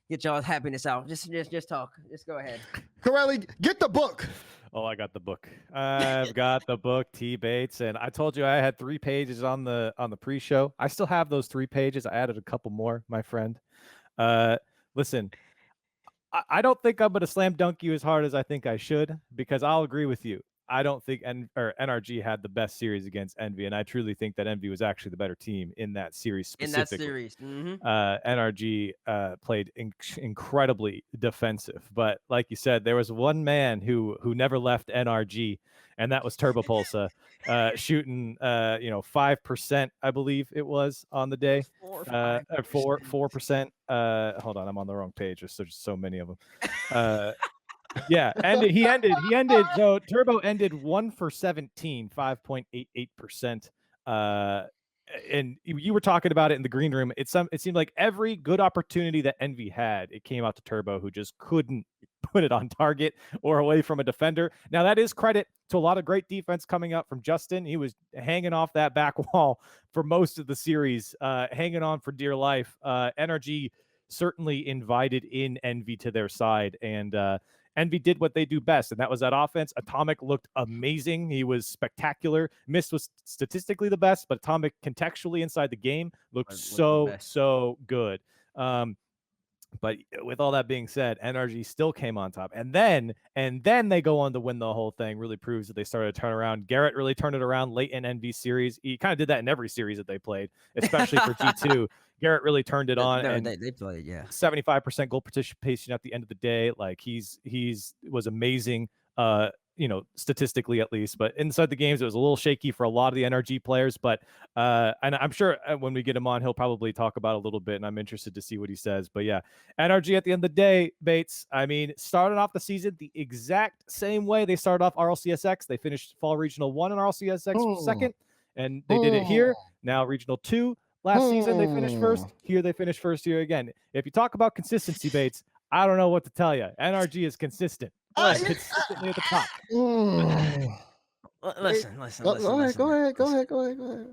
get y'all happiness out. Just talk. Just go ahead. Corelli, get the book. Oh, I got the book. I've got the book, TBates, and I told you I had 3 pages on the pre-show. I still have those 3 pages. I added a couple more, my friend. Listen, I don't think I'm going to slam dunk you as hard as I think I should, because I'll agree with you. I don't think NRG had the best series against Envy, and I truly think that Envy was actually the better team in that series specifically. In that series. NRG played incredidly defensive, but like you said, there was one man who never left NRG, and that was Turbopulsa, shooting 5%, I believe it was on the day. 4%. Hold on, I'm on the wrong page. There's so many of them. Yeah, and he ended. So Turbo ended 1 for 17, 5.88%. And you were talking about it in the green room. It seemed like every good opportunity that Envy had, it came out to Turbo, who just couldn't put it on target or away from a defender. Now that is credit to a lot of great defense coming up from Justin. He was hanging off that back wall for most of the series, hanging on for dear life. NRG certainly invited in Envy to their side, and Envy did what they do best, and that was that offense. Atomic looked amazing. He was spectacular. Mist was statistically the best, but Atomic contextually inside the game looked so good. But with all that being said, NRG still came on top. And then they go on to win the whole thing. Really proves that they started to turn around. Garrett really turned it around late in NV series. He kind of did that in every series that they played, especially for G2. Garrett really turned it on. And they played, yeah. 75% goal participation at the end of the day. Like he's was amazing. Statistically at least, but inside the games, it was a little shaky for a lot of the NRG players, but and I'm sure when we get him on, he'll probably talk about it a little bit, and I'm interested to see what he says. But yeah, NRG at the end of the day, Bates, I mean, started off the season the exact same way they started off RLCSX. They finished Fall Regional 1 in RLCSX second, and they did it here. Now Regional 2. Last season, they finished first. Here, they finished first here again. If you talk about consistency, Bates, I don't know what to tell you. NRG is consistent. Consistently at the top. Listen. Go ahead.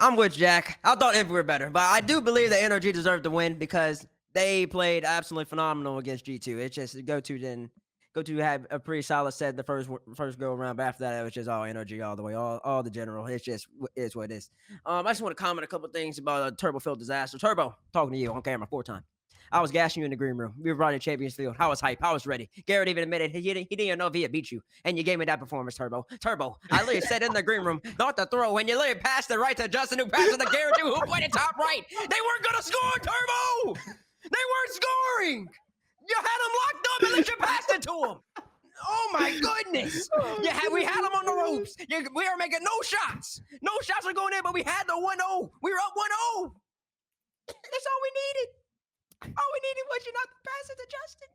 I'm with Jack. I thought Envy were better, but I do believe that NRG deserved to win because they played absolutely phenomenal against G2. It's just Go2 didn't GoTo had a pretty solid set the first go around, but after that, it was just all energy all the way, all the general. It's just is what it is. I just want to comment a couple things about Turbo Field disaster. Turbo, talking to you on camera 4 times. I was gassing you in the green room. We were running Champions Field. I was hype. I was ready. Garrett even admitted he didn't even know if he had beat you. And you gave me that performance, Turbo. Turbo, I literally sat in the green room, thought to throw, and you literally passed it right to Justin, who passed it to Garrett, who pointed top right. They weren't going to score, Turbo! They weren't scoring! You had them locked up and let you pass it to them. Oh my goodness! We had them on the ropes. We were making no shots. No shots were going in, but we had the 1-0. We were up 1-0. That's all we needed. All we needed was you not to pass it to Justin.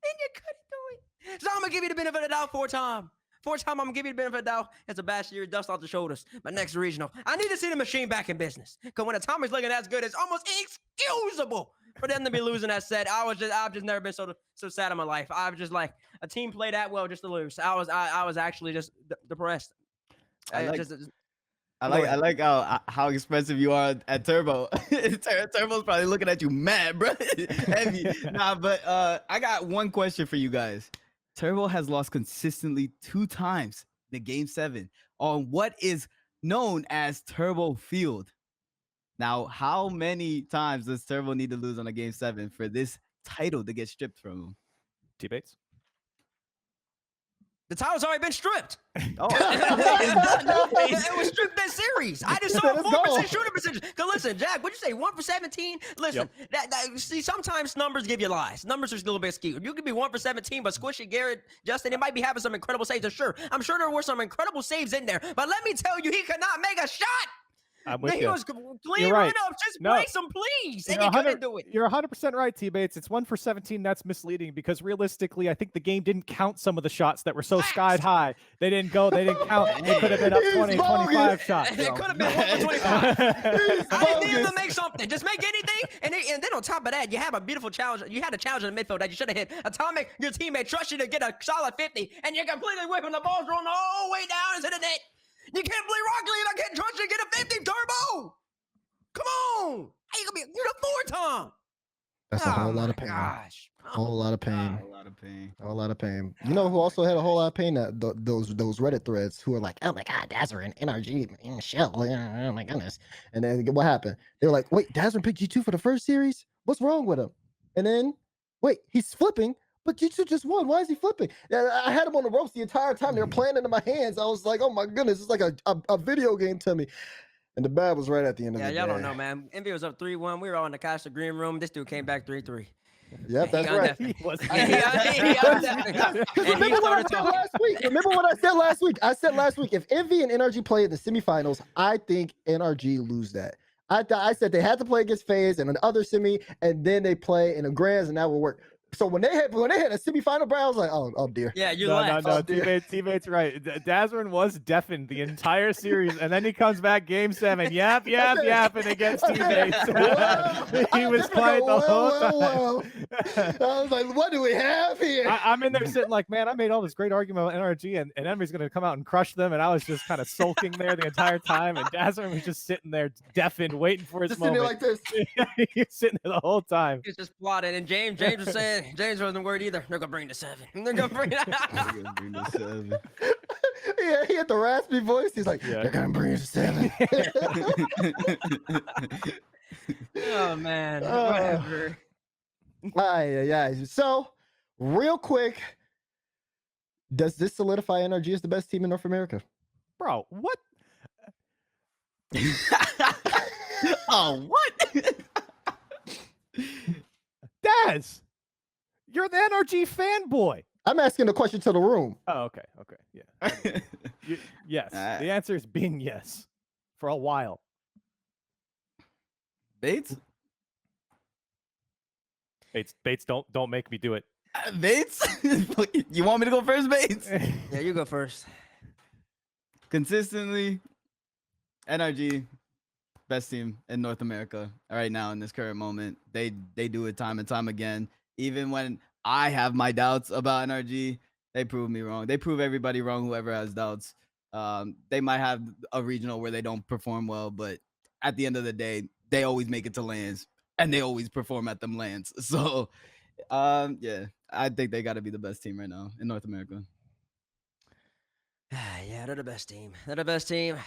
And you couldn't do it. So I'm going to give you the benefit of the doubt 4 times. 4 times, I'm going to give you the benefit of the doubt. It's a bad year, dust off the shoulders. But next regional, I need to see the machine back in business. Because when Atomic's looking as good, it's almost inexcusable for them to be losing that set. I've just never been so sad in my life. I was just like, a team played that well just to lose. I was actually just depressed. I like how expressive you are at Turbo. Turbo's probably looking at you mad, bro. Heavy. But I got one question for you guys. Turbo has lost consistently 2 times in the Game 7 on what is known as Turbo Field. Now, how many times does Turbo need to lose on a Game 7 for this title to get stripped from him? TBates? The title's already been stripped. Oh. It was stripped that series. I just saw 4% shooting percentage. Because listen, Jack, what'd you say? 1 for 17? Listen, see, sometimes numbers give you lies. Numbers are a little bit skewed. You could be 1 for 17, but Squishy, Garrett, Justin, it might be having some incredible saves. Sure, I'm sure there were some incredible saves in there. But let me tell you, he could not make a shot. I'm with he you. was clean You're right. enough. Just play some, please. And You're he couldn't do it. You're 100% right, T-Bates. It's 1 for 17. That's misleading because realistically, I think the game didn't count some of the shots that were so sky high. They didn't count. They could have been up 20, 25 shots. It could have been 1 for 25. I need him to make something. Just make anything. And then on top of that, you have a beautiful challenge. You had a challenge in the midfield that you should have hit. Atomic, your teammate trusts you to get a solid 50, and you're completely whipping the ball, throwing the whole way down into the net. You can't play Rocket League. I can't trust you to get a 50, Turbo. Come on! How you gonna be? You're the 4 time. That's a whole lot of pain. Gosh, A whole lot of pain. A lot of pain. A whole lot of pain. You know who also had a whole lot of pain? Those Reddit threads who are like, oh my god, Dazerin, NRG, in shell. Oh my goodness. And then what happened? They were like, wait, Dazerin picked G2 for the first series? What's wrong with him? And then, wait, he's flipping, but G2 just won. Why is he flipping? I had him on the ropes the entire time. They were playing into my hands. I was like, oh my goodness, it's like a video game to me. And the bad was right at the end of the day. Yeah, y'all don't know, man. Envy was up 3-1. We were all in the Casa green room. This dude came back 3-3. Yep, that's right. Remember what I said last week? Remember what I said last week? I said last week, if Envy and NRG play in the semifinals, I think NRG lose that. I said they had to play against FaZe and another semi, and then they play in the grands, and that will work. So when they had a semifinal, bro, I was like, oh dear. Yeah, you no, laughed. no, teammates right. Dazerin was deafened the entire series, and then he comes back Game 7, yapping against teammates. He was quiet the whole time. I was like, what do we have here? I'm in there sitting like, man, I made all this great argument about NRG, and Enemy's going to come out and crush them, and I was just kind of sulking there the entire time, and Dazerin was just sitting there deafened, waiting for his just moment. Sitting there like this. He was sitting there the whole time. He was just plotting, and James was saying, James wasn't worried either. They're gonna bring the 7. They're gonna bring the 7. Yeah, he had the raspy voice. He's like, they're gonna bring the 7. Oh man, whatever. Yeah. So, real quick, does this solidify NRG as the best team in North America? Bro, what? Oh, what? Daz, you're the NRG fanboy. I'm asking the question to the room. Oh, okay, yeah. Yes, the answer is being yes for a while. Bates? Bates, don't make me do it. Bates? You want me to go first, Bates? Yeah, you go first. Consistently, NRG, best team in North America right now in this current moment. They do it time and time again. Even when I have my doubts about NRG, they prove me wrong. They prove everybody wrong, whoever has doubts. They might have a regional where they don't perform well, but at the end of the day, they always make it to lands, and they always perform at them lands. So, yeah, I think they got to be the best team right now in North America. Yeah, they're the best team. They're the best team.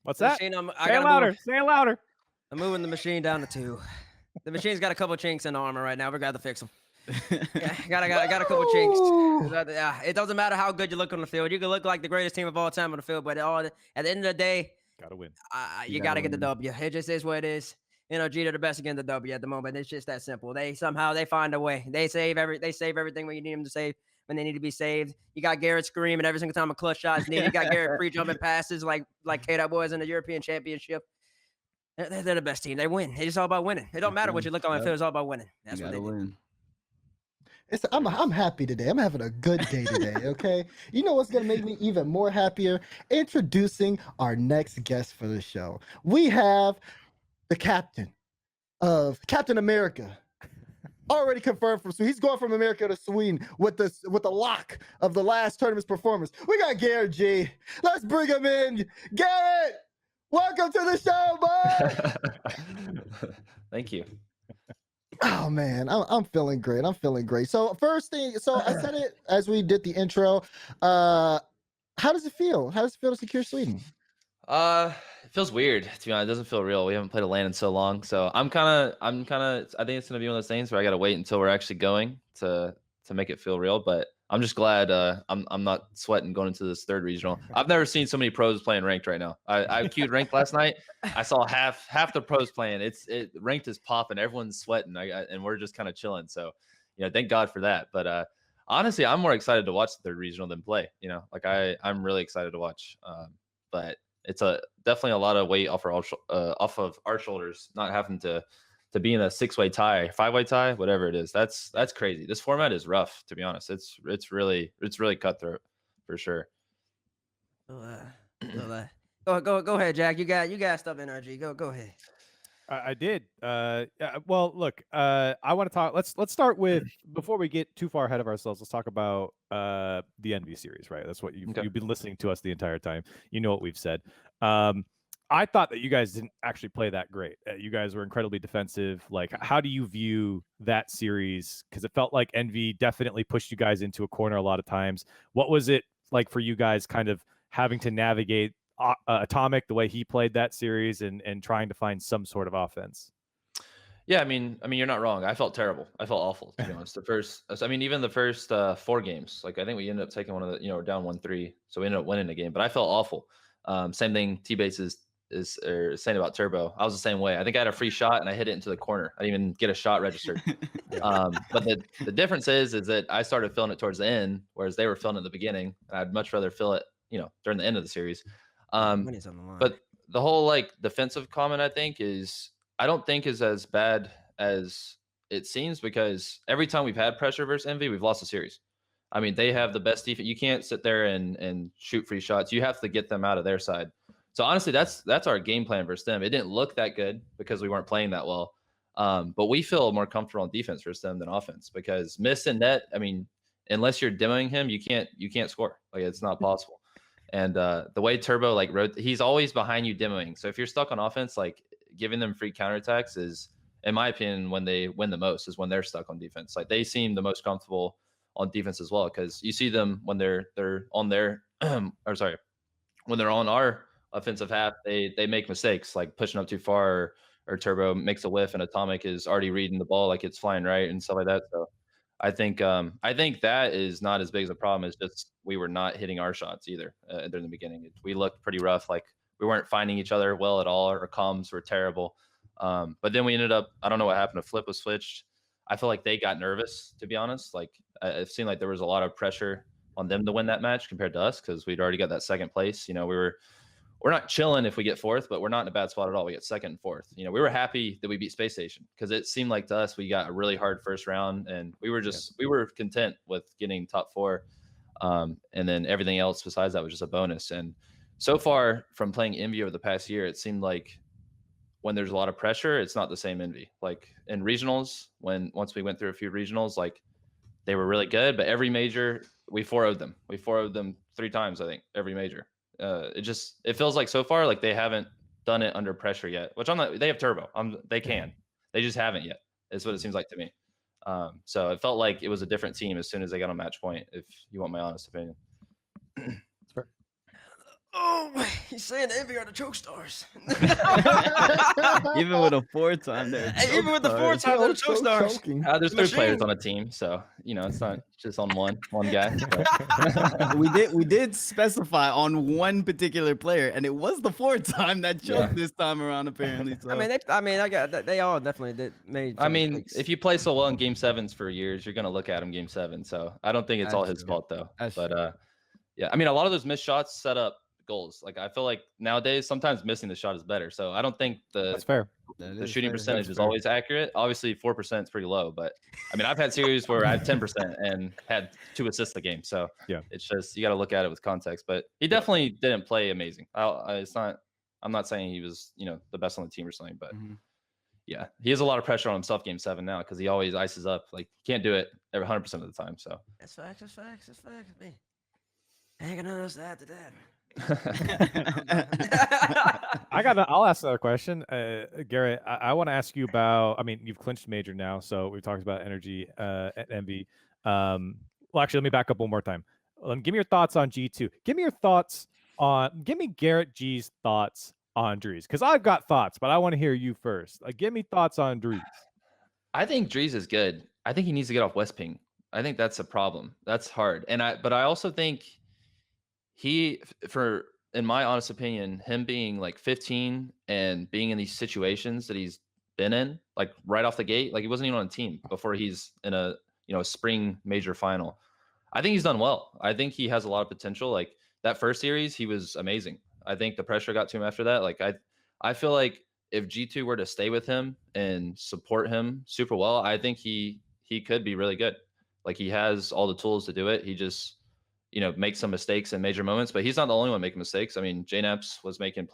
What's The that? machine, I Say it gotta louder. move. Say it louder. I'm moving the machine down to 2. The machine's got a couple chinks in the armor right now. We got to fix them. Yeah, got a couple chinks. Yeah, it doesn't matter how good you look on the field. You can look like the greatest team of all time on the field, but at the end of the day, Gotta win. you got to get the W. It just is what it is. They're the best against the W at the moment. It's just that simple. They find a way. They save everything when you need them to save, when they need to be saved. You got Garrett screaming every single time a clutch shot is needed. You got Garrett free jumping passes like K-Dot boys in the European Championship. They're the best team. They win. It's just all about winning. It don't matter what you look on the field. It's all about winning. That's what they win. I'm happy today. I'm having a good day today, okay? You know what's going to make me even more happier? Introducing our next guest for the show. We have the captain of Captain America. Already confirmed from Sweden. He's going from America to Sweden with the lock of the last tournament's performance. We got GarrettG. Let's bring him in. Garrett, welcome to the show, bud. Thank you. Oh man, I'm feeling great. I'm feeling great. So first thing, so I said it as we did the intro. How does it feel? How does it feel to secure Sweden? It feels weird, to be honest. It doesn't feel real. We haven't played a LAN in so long, so I think it's gonna be one of those things where I gotta wait until we're actually going to make it feel real. But I'm just glad I'm not sweating going into this third regional. I've never seen so many pros playing ranked right now. I queued ranked last night. I saw half the pros playing. It ranked is popping. Everyone's sweating. And we're just kind of chilling. So, thank God for that. But honestly, I'm more excited to watch the third regional than play. I'm really excited to watch. But it's definitely a lot of weight off of our shoulders, not having to be in a 6-way tie, 5-way tie, whatever it is. That's crazy. This format is rough, to be honest. It's really cutthroat for sure. Go ahead, Jack. You got stuff energy. Go ahead. I did. Well, look, I want to talk. Let's start with, before we get too far ahead of ourselves, let's talk about the Envy series, right? That's what you've been listening to us the entire time. You know what we've said. I thought that you guys didn't actually play that great. You guys were incredibly defensive. Like, how do you view that series? Because it felt like Envy definitely pushed you guys into a corner a lot of times. What was it like for you guys kind of having to navigate Atomic, the way he played that series, and trying to find some sort of offense? Yeah, I mean, you're not wrong. I felt terrible. I felt awful, to be honest. Even the first 4 games, like I think we ended up taking one of the, we're down 1-3, so we ended up winning the game. But I felt awful. Same thing TBates is saying about Turbo. I was the same way. I think I had a free shot and I hit it into the corner. I didn't even get a shot registered. But the difference is that I started filling it towards the end, whereas they were filling it at the beginning. And I'd much rather fill it, during the end of the series. But the whole defensive comment, I don't think is as bad as it seems, because every time we've had pressure versus Envy, we've lost a series. I mean, they have the best defense. You can't sit there and shoot free shots. You have to get them out of their side. So honestly, that's our game plan versus them. It didn't look that good because we weren't playing that well. But we feel more comfortable on defense versus them than offense, because miss and net, I mean, unless you're demoing him, you can't score. Like, it's not possible. And the way Turbo he's always behind you demoing. So if you're stuck on offense, giving them free counterattacks is, in my opinion, when they win the most, is when they're stuck on defense. Like, they seem the most comfortable on defense as well, because you see them when they're on their when they're on our offensive half, they make mistakes like pushing up too far, or Turbo makes a whiff and Atomic is already reading the ball like it's flying right and stuff like that. So I think that is not as big as a problem. It's just we were not hitting our shots either during the beginning. We looked pretty rough. Like, we weren't finding each other well at all. Our comms were terrible. But then we ended up, I don't know what happened. A flip was switched. I feel like they got nervous, to be honest. Like, it seemed like there was a lot of pressure on them to win that match compared to us, because we'd already got that second place. We're not chilling if we get 4th, but we're not in a bad spot at all. We get 2nd and 4th. We were happy that we beat Space Station, because it seemed like to us we got a really hard first round, and we were content with getting top 4. And then everything else besides that was just a bonus. And so far from playing Envy over the past year, it seemed like when there's a lot of pressure, it's not the same Envy. Like in regionals, once we went through a few regionals, like, they were really good, but every major we 4-0'd them. We 4-0'd them 3 times, I think, every major. It feels like so far like they haven't done it under pressure yet, which they have Turbo. They just haven't yet. Is what it seems like to me. So it felt like it was a different team as soon as they got on match point, if you want my honest opinion. Oh, he's saying Envy are the choke stars. Even with a 4-time there. Even with the 4-time, they're the choke stars. Choking. There's 3 players Machine. on a team, so it's not just on one guy. But we did specify on one particular player, and it was the 4-time that choked this time around, apparently. So. They all definitely did made. I mean, mistakes. if you play so well in game 7s for years, you're gonna look at him game 7. So I don't think it's all his fault though. Yeah, I mean, a lot of those missed shots set up goals. Like I feel like nowadays sometimes missing the shot is better. So I don't think That's fair. the shooting percentage is always accurate. Obviously 4% is pretty low, but I mean I've had series where I had 10% and had 2 assists a game. So yeah, it's just you got to look at it with context. But he definitely didn't play amazing. I'm not saying he was the best on the team or something, but yeah, he has a lot of pressure on himself game 7 now because he always ices up. Like he can't do it 100% of the time. So that's facts. Me, I ain't gonna notice that to that. I'll ask another question. Garrett, I want to ask you about, I mean, you've clinched major now, so we've talked about energy at Envy. Well, actually, let me back up one more time. Give me your thoughts on G2. Give me GarrettG's thoughts on Dries, because I've got thoughts, but I want to hear you first. Give me thoughts on Dries. I think Dries is good. I think he needs to get off West Ping. I think that's a problem. That's hard. But I also think in my honest opinion, him being like 15 and being in these situations that he's been in, like right off the gate, like he wasn't even on a team before he's in a spring major final. I think he's done well. I think he has a lot of potential. Like that first series, he was amazing. I think the pressure got to him after that. Like I feel like if G2 were to stay with him and support him super well, I think he could be really good. Like he has all the tools to do it. He just make some mistakes in major moments, but he's not the only one making mistakes. I mean, JNaps was making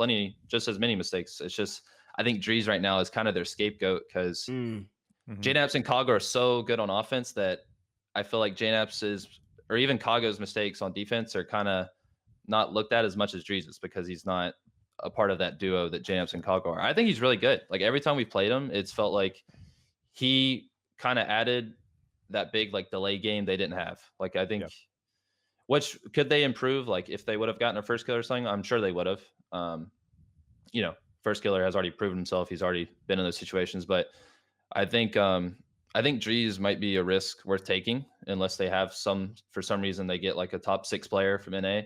just as many mistakes. It's just, I think Dries right now is kind of their scapegoat because JNaps and Kago are so good on offense that I feel like JNaps or even Kago's mistakes on defense are kind of not looked at as much as Dries is because he's not a part of that duo that JNaps and Kago are. I think he's really good. Like every time we played him, it's felt like he kind of added that big like delay game they didn't have. Like I think which could they improve? Like if they would have gotten a first killer or something, I'm sure they would have. First killer has already proven himself. He's already been in those situations, but I think Dries might be a risk worth taking unless they have for some reason they get like a top 6 player from NA.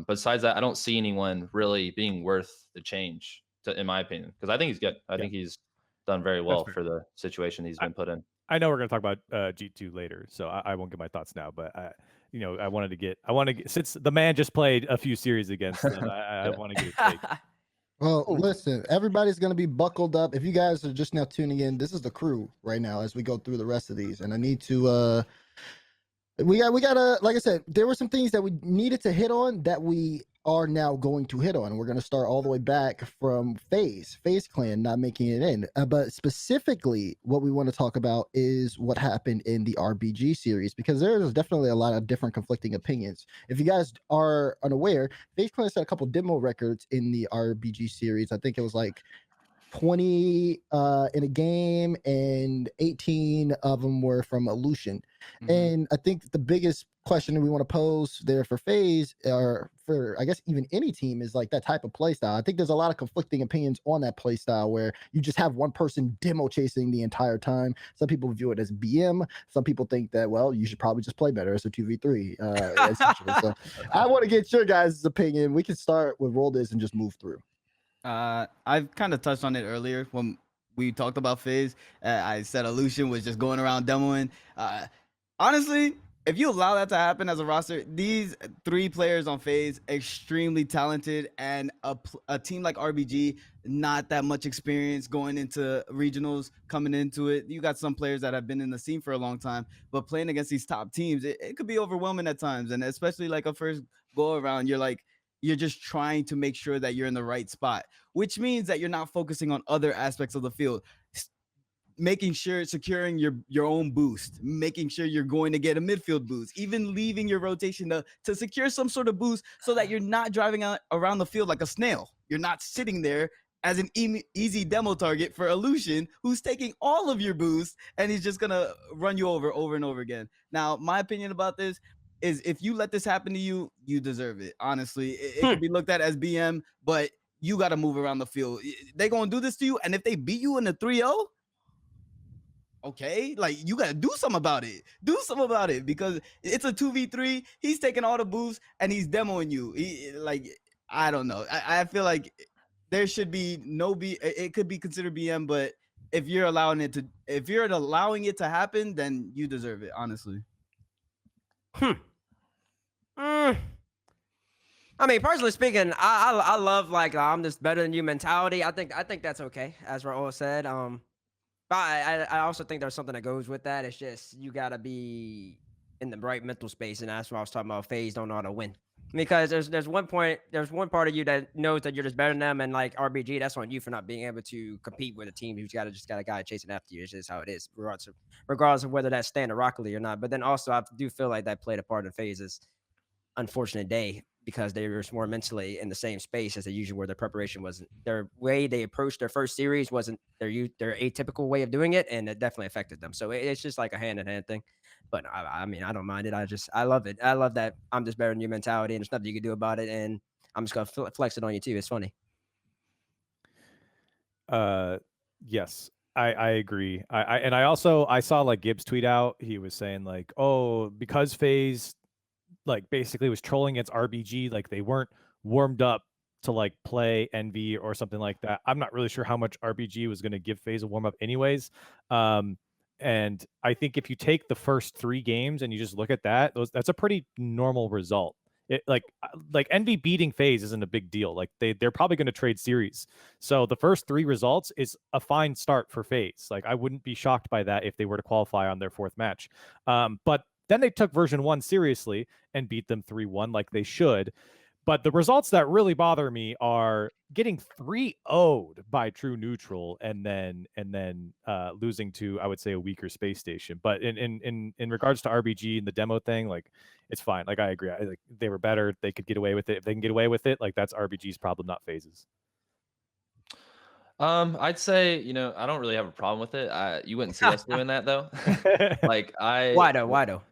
Besides that, I don't see anyone really being worth the change in my opinion, because I think he's good. I think he's done very well for the situation he's been put in. I know we're going to talk about G2 later, so I won't give my thoughts now, but I wanted to get since the man just played a few series against them, I want to get a take. Well, listen, everybody's going to be buckled up. If you guys are just now tuning in, this is the crew right now as we go through the rest of these. And I need to, we gotta, like I said, there were some things that we needed to hit on that we are now going to hit on. We're going to start all the way back from FaZe Clan not making it in. But specifically, what we want to talk about is what happened in the RBG series, because there's definitely a lot of different conflicting opinions. If you guys are unaware, FaZe Clan set a couple demo records in the RBG series. I think it was like 20 in a game, and 18 of them were from Illusion. And I think the biggest question we want to pose there for FaZe, or for I guess even any team, is like that type of play style. I think there's a lot of conflicting opinions on that play style where you just have one person demo chasing the entire time. Some people view it as BM. Some people think that, well, you should probably just play better as a 2v3. So I want to get your guys' opinion. We can start with Roll Dizz and just move through. I've kind of touched on it earlier when we talked about FaZe. I said Illusion was just going around demoing. Honestly, if you allow that to happen as a roster, these 3 players on FaZe, extremely talented, and a team like RBG, not that much experience going into regionals, coming into it. You got some players that have been in the scene for a long time, but playing against these top teams, it could be overwhelming at times. And especially like a first go around, you're just trying to make sure that you're in the right spot, which means that you're not focusing on other aspects of the field. Making sure securing your own boost, making sure you're going to get a midfield boost, even leaving your rotation to secure some sort of boost so that you're not driving around the field like a snail. You're not sitting there as an easy demo target for Illusion, who's taking all of your boosts, and he's just gonna run you over and over again. Now, my opinion about this is if you let this happen to you, you deserve it. Honestly, it could be looked at as BM, but you got to move around the field. They're gonna do this to you, and if they beat you in the 3-0, okay, like you gotta do something about it. Do something about it because it's a 2v3. He's taking all the boosts and he's demoing you. Like, I don't know. I feel like there should be no it could be considered BM, but if you're allowing it to happen, then you deserve it, honestly. I mean, personally speaking, I love like I'm just better than you mentality. I think that's okay, as Raul said. But I also think there's something that goes with that. It's just you gotta be in the right mental space, and that's what I was talking about. FaZe don't know how to win because there's one part of you that knows that you're just better than them, and like RBG, that's on you for not being able to compete with a team who's just got a guy chasing after you. It's just how it is, regardless of whether that's standard Rocket League or not. But then also I do feel like that played a part in FaZe's unfortunate day because they were more mentally in the same space as they usually were. Their preparation wasn't their way they approached their first series wasn't their atypical way of doing it, and it definitely affected them. So it's just like a hand-in-hand thing. But I mean, I don't mind it. I love it. I love that I'm just better than your mentality, and there's nothing you can do about it. And I'm just gonna flex it on you too. It's funny. Yes, I agree. I saw like Gibbs tweet out. He was saying like, oh, because FaZe like basically was trolling against RBG, like they weren't warmed up to like play Envy or something like that. I'm not really sure how much RBG was going to give FaZe a warm up anyways. And I think if you take the first 3 games and you just look at that, that's a pretty normal result. It like Envy beating FaZe isn't a big deal. Like they're probably going to trade series. So the first 3 results is a fine start for FaZe. Like I wouldn't be shocked by that if they were to qualify on their 4th match. But then they took version 1 seriously and beat them 3-1 like they should. But the results that really bother me are getting 3-0'd by True Neutral and then losing to, I would say, a weaker Space Station. But in regards to RBG and the demo thing, like it's fine. Like I agree. Like they were better. They could get away with it. If they can get away with it, like that's RBG's problem, not FaZe's. I'd say, I don't really have a problem with it. You wouldn't see us doing that though. Like Why though?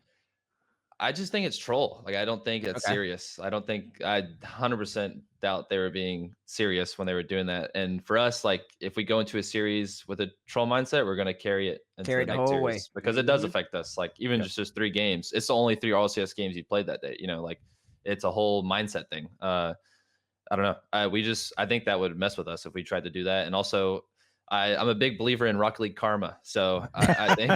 I just think it's troll. Like, I don't think it's serious. I 100% doubt they were being serious when they were doing that. And for us, like, if we go into a series with a troll mindset, we're going to carry it into the next series because it does affect us. Like, even just 3 games, it's the only 3 RLCS games you played that day. Like, it's a whole mindset thing. I don't know. I think that would mess with us if we tried to do that. And also, I'm a big believer in Rocket League karma. So I think,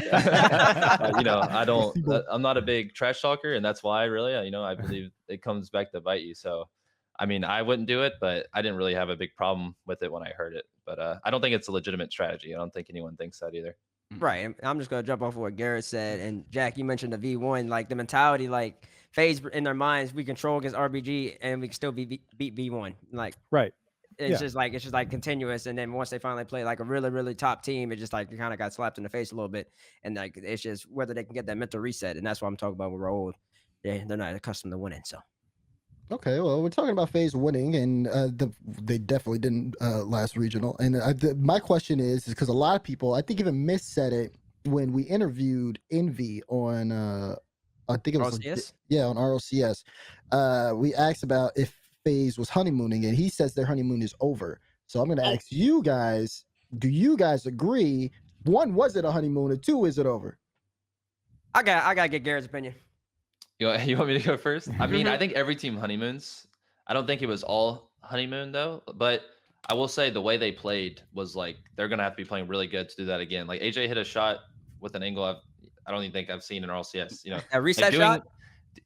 I'm not a big trash talker, and that's why really, I believe it comes back to bite you. So, I mean, I wouldn't do it, but I didn't really have a big problem with it when I heard it. But I don't think it's a legitimate strategy. I don't think anyone thinks that either. Right. I'm just going to jump off of what Garrett said. And Jack, you mentioned the V1, like the mentality, like FaZe in their minds, we control against RBG and we can still beat V1. Like, right. It's just like continuous, and then once they finally play like a really, really top team, it just like kind of got slapped in the face a little bit, and like it's just whether they can get that mental reset, and that's what I'm talking about with Roll. They're not accustomed to winning, so. Okay, well, we're talking about FaZe winning, and they definitely didn't last regional. And my question is because a lot of people, I think even Miss said it when we interviewed Envy on, I think it was RLCS? On RLCS. We asked about if FaZe was honeymooning, and he says their honeymoon is over. So I'm going to ask you guys, do you guys agree? 1, was it a honeymoon? And 2, is it over? I got to get Garrett's opinion. You want me to go first? I mean, I think every team honeymoons. I don't think it was all honeymoon though, but I will say the way they played was like they're going to have to be playing really good to do that again. Like AJ hit a shot with an angle I don't even think I've seen in RLCS. A reset shot?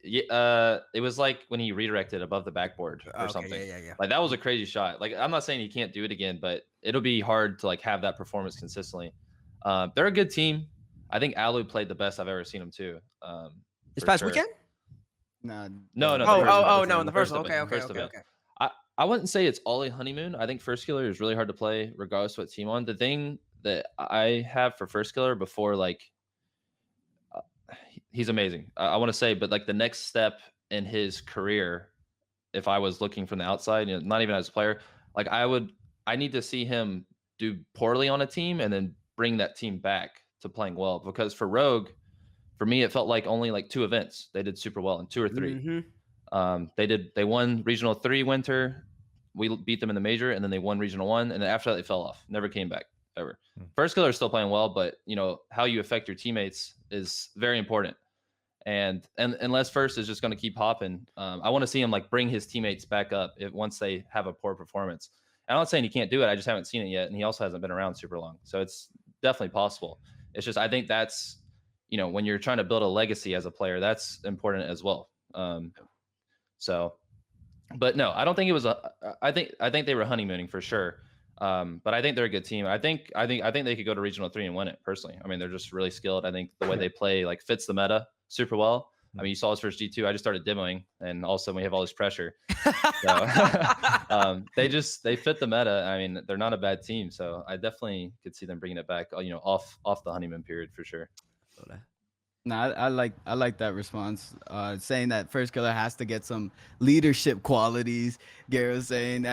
Yeah, it was like when he redirected above the backboard or something. Yeah. Like that was a crazy shot. Like I'm not saying he can't do it again, but it'll be hard to like have that performance consistently. They're a good team. I think Alu played the best I've ever seen him too. This past weekend? No. No, in the first one. Okay. I wouldn't say it's all a honeymoon. I think First Killer is really hard to play regardless of what team on. The thing that I have for First Killer before like he's amazing. I want to say, but like the next step in his career, if I was looking from the outside, not even as a player, like I would I need to see him do poorly on a team and then bring that team back to playing well. Because for Rogue, for me, it felt like only like 2 events they did super well in, 2 or 3. They won Regional 3 winter. We beat them in the major, and then they won Regional 1, and then after that they fell off. Never came back ever. First Killer is still playing well, but how you affect your teammates is very important. And unless First is just going to keep hopping, I want to see him like bring his teammates back up once they have a poor performance. I'm not saying he can't do it. I just haven't seen it yet, and he also hasn't been around super long, so it's definitely possible. It's just I think that's when you're trying to build a legacy as a player, that's important as well. But no, I don't think it was I think they were honeymooning for sure. But I think they're a good team. I think they could go to Regional 3 and win it personally. I mean, they're just really skilled. I think the way they play like fits the meta super well. I mean, you saw us versus G2. I just started demoing, and all of a sudden we have all this pressure. So they fit the meta. I mean, they're not a bad team. So I definitely could see them bringing it back. Off the honeymoon period for sure. No, I like that response. Saying that First Killer has to get some leadership qualities. Garrett was saying,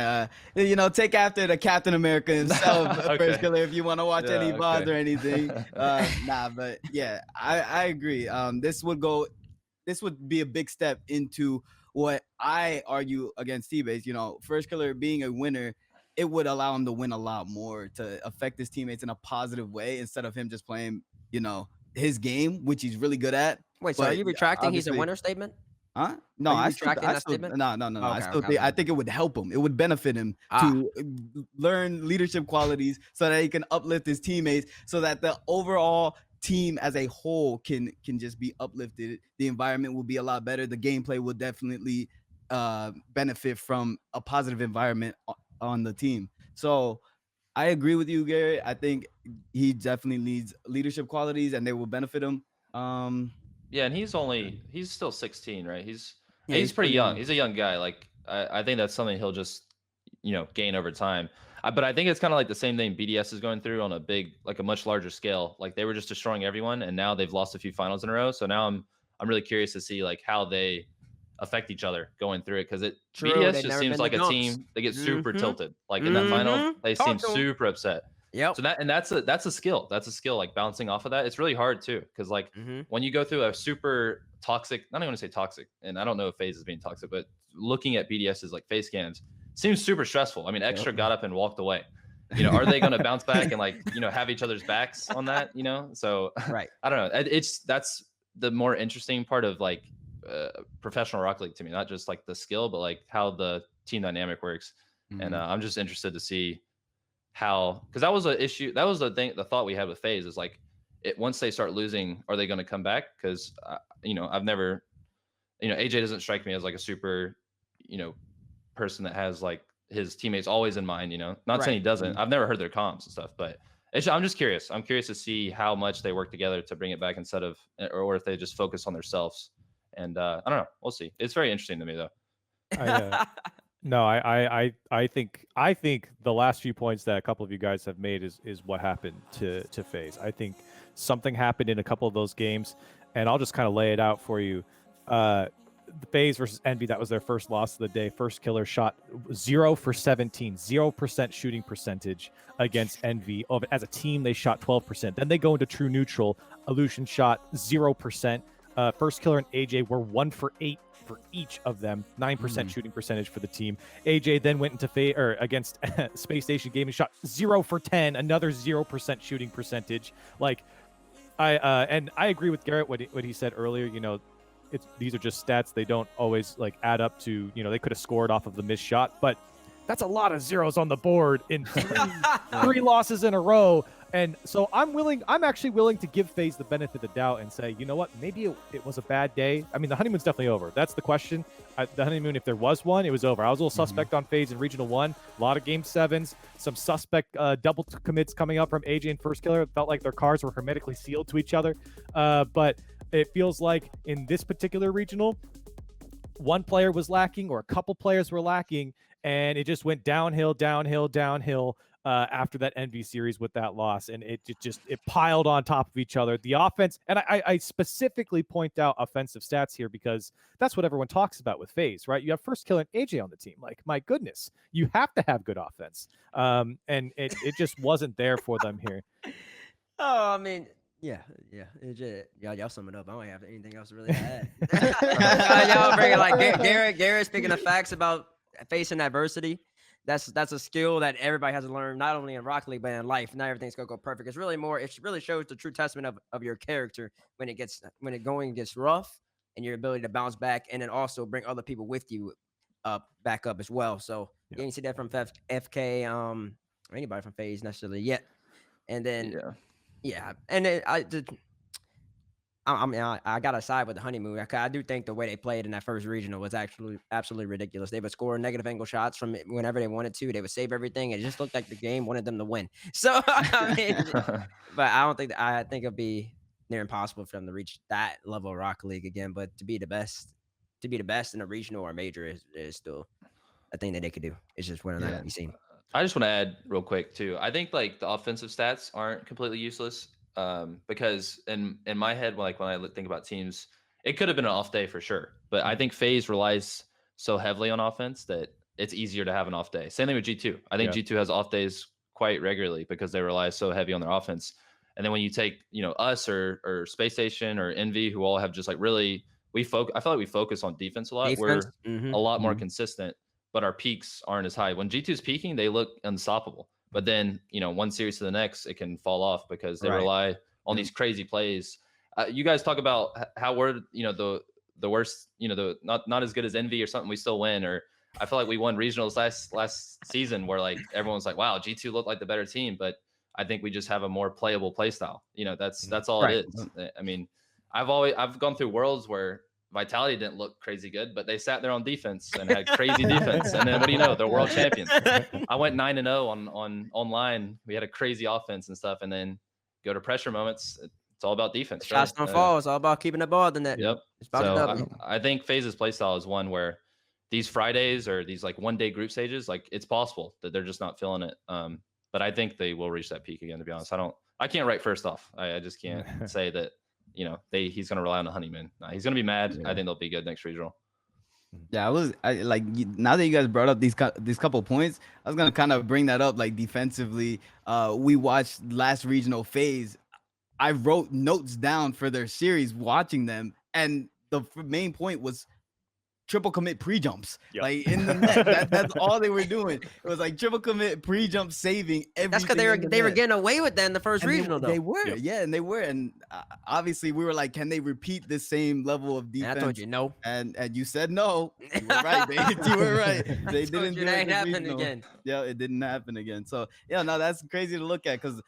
take after the Captain America himself, Okay. First Killer, if you want to watch any VODs okay. or anything. But yeah, I agree. This would be a big step into what I argue against TBates. First Killer being a winner, it would allow him to win a lot more, to affect his teammates in a positive way instead of him just playing, his game, which he's really good at. Wait, so are you retracting he's a obviously- winner statement? Huh? No, Are you I retracting that statement? no. Okay. I think it would help him. It would benefit him to learn leadership qualities so that he can uplift his teammates, so that the overall team as a whole can just be uplifted. The environment will be a lot better. The gameplay will definitely benefit from a positive environment on the team. So I agree with you, Garrett. I think he definitely needs leadership qualities, and they will benefit him. Yeah, and he's still 16, right? He's he's pretty pretty young. young. He's a young guy. Like I think that's something he'll just gain over time. But I think it's kind of like the same thing BDS is going through on a much larger scale. Like they were just destroying everyone, and now they've lost a few finals in a row. So now I'm really curious to see like how they affect each other going through it, because BDS just seems like a team. They get super tilted. Like in that final, they seem super upset. Yep. So that's a skill. That's a skill, like bouncing off of that. It's really hard too, because like when you go through a super toxic, I don't even want to say toxic, and I don't know if FaZe is being toxic, but looking at BDS's like FaZe scans seems super stressful. I mean, Extra got up and walked away. Are they going to bounce back and like have each other's backs on that? So Right. I don't know. That's the more interesting part of like professional Rocket League to me, not just like the skill, but like how the team dynamic works. And I'm just interested to see how, because that was an issue. That was the thought we had with FaZe is like, once they start losing, are they going to come back? Because I've never, AJ doesn't strike me as like a super, person that has like his teammates always in mind. Not saying he doesn't. I've never heard their comms and stuff, but I'm just curious. I'm curious to see how much they work together to bring it back instead of, or if they just focus on themselves. And I don't know. We'll see. It's very interesting to me though. No, I think the last few points that a couple of you guys have made is what happened to FaZe. I think something happened in a couple of those games, and I'll just kind of lay it out for you. The FaZe versus Envy, that was their first loss of the day. First Killer shot 0 for 17, 0% shooting percentage against Envy. As a team, they shot 12%. Then they go into true neutral. Illusion shot 0%. First Killer and AJ were 1 for 8 for each of them, 9% shooting percentage for the team. AJ then went into against Space Station Gaming, shot 0 for 10, another 0% shooting percentage. Like, I agree with Garrett what he said earlier. These are just stats. They don't always like add up to, they could have scored off of the missed shot, but that's a lot of zeros on the board in three losses in a row. And so I'm actually willing to give FaZe the benefit of the doubt and say, you know what, maybe it was a bad day. I mean, the honeymoon's definitely over. That's the question. The honeymoon, if there was one, it was over. I was a little suspect on FaZe in Regional 1. A lot of Game 7s, some suspect double commits coming up from AJ and First Killer. It felt like their cars were hermetically sealed to each other. But it feels like in this particular regional, one player was lacking or a couple players were lacking, and it just went downhill. after that Envy series with that loss, and it piled on top of each other. The offense, and I specifically point out offensive stats here because that's what everyone talks about with FaZe, right? You have first kill and AJ on the team. Like, my goodness, you have to have good offense, and it just wasn't there for them here. Oh, I mean, yeah. Y'all sum it up. I don't have anything else to really add. Y'all bringing like Garrett speaking of facts about facing adversity. That's a skill that everybody has to learn, not only in Rocket League but in life. Not everything's gonna go perfect. It's really more. It really shows the true testament of your character when it gets rough, and your ability to bounce back, and then also bring other people with you back up as well. So you didn't see that from FK or anybody from FaZe necessarily yet. And then and then I gotta side with the honeymoon. I do think the way they played in that first regional was actually absolutely ridiculous. They would score negative angle shots from whenever they wanted to. They would save everything. It just looked like the game wanted them to win. So I mean, but I think it'll be near impossible for them to reach that level of Rocket League again. But to be the best in a regional or major is still a thing that they could do. It's just whether or not to be seen. I just want to add real quick too. I think like the offensive stats aren't completely useless. Because in my head, like when I think about teams, it could have been an off day for sure. But I think FaZe relies so heavily on offense that it's easier to have an off day. Same thing with G2. I think G2 has off days quite regularly because they rely so heavy on their offense. And then when you take, us or Space Station or Envy, who all have just like really, I feel like we focus on defense a lot. We're a lot more consistent, but our peaks aren't as high. When G2's peaking, they look unstoppable. But then, one series to the next, it can fall off because they rely on these crazy plays. You guys talk about how we're, the worst, not as good as Envy or something. We still win. Or I feel like we won regionals last season where like everyone's like, wow, G2 looked like the better team. But I think we just have a more playable play style. That's all it is. I mean, I've gone through worlds where Vitality didn't look crazy good, but they sat there on defense and had crazy defense. And then what do you know? They're world champions. I went 9-0 on online. We had a crazy offense and stuff. And then go to pressure moments. It's all about defense. Shots don't fall. It's all about keeping the ball in the net. Yep. So I think FaZe's play style is one where these Fridays or these like 1 day group stages, like it's possible that they're just not feeling it. But I think they will reach that peak again, to be honest. I can't write first off. I just can't say that, he's going to rely on the honeymoon. He's going to be mad. I think they'll be good next regional. Yeah, now that you guys brought up these couple points, I was gonna kind of bring that up. Like defensively, we watched last regional FaZe. I wrote notes down for their series watching them, and the main point was triple commit pre-jumps. Like in the net. That's all they were doing. It was like triple commit pre-jump saving everything. That's because they were getting away with that in the first regional, though. They were, and they were. And obviously we were like, can they repeat the same level of defense? And I told you no. And you said no. You were right, babe. You were right. They didn't do it. Ain't happen again. Yeah, it didn't happen again. So no, that's crazy to look at because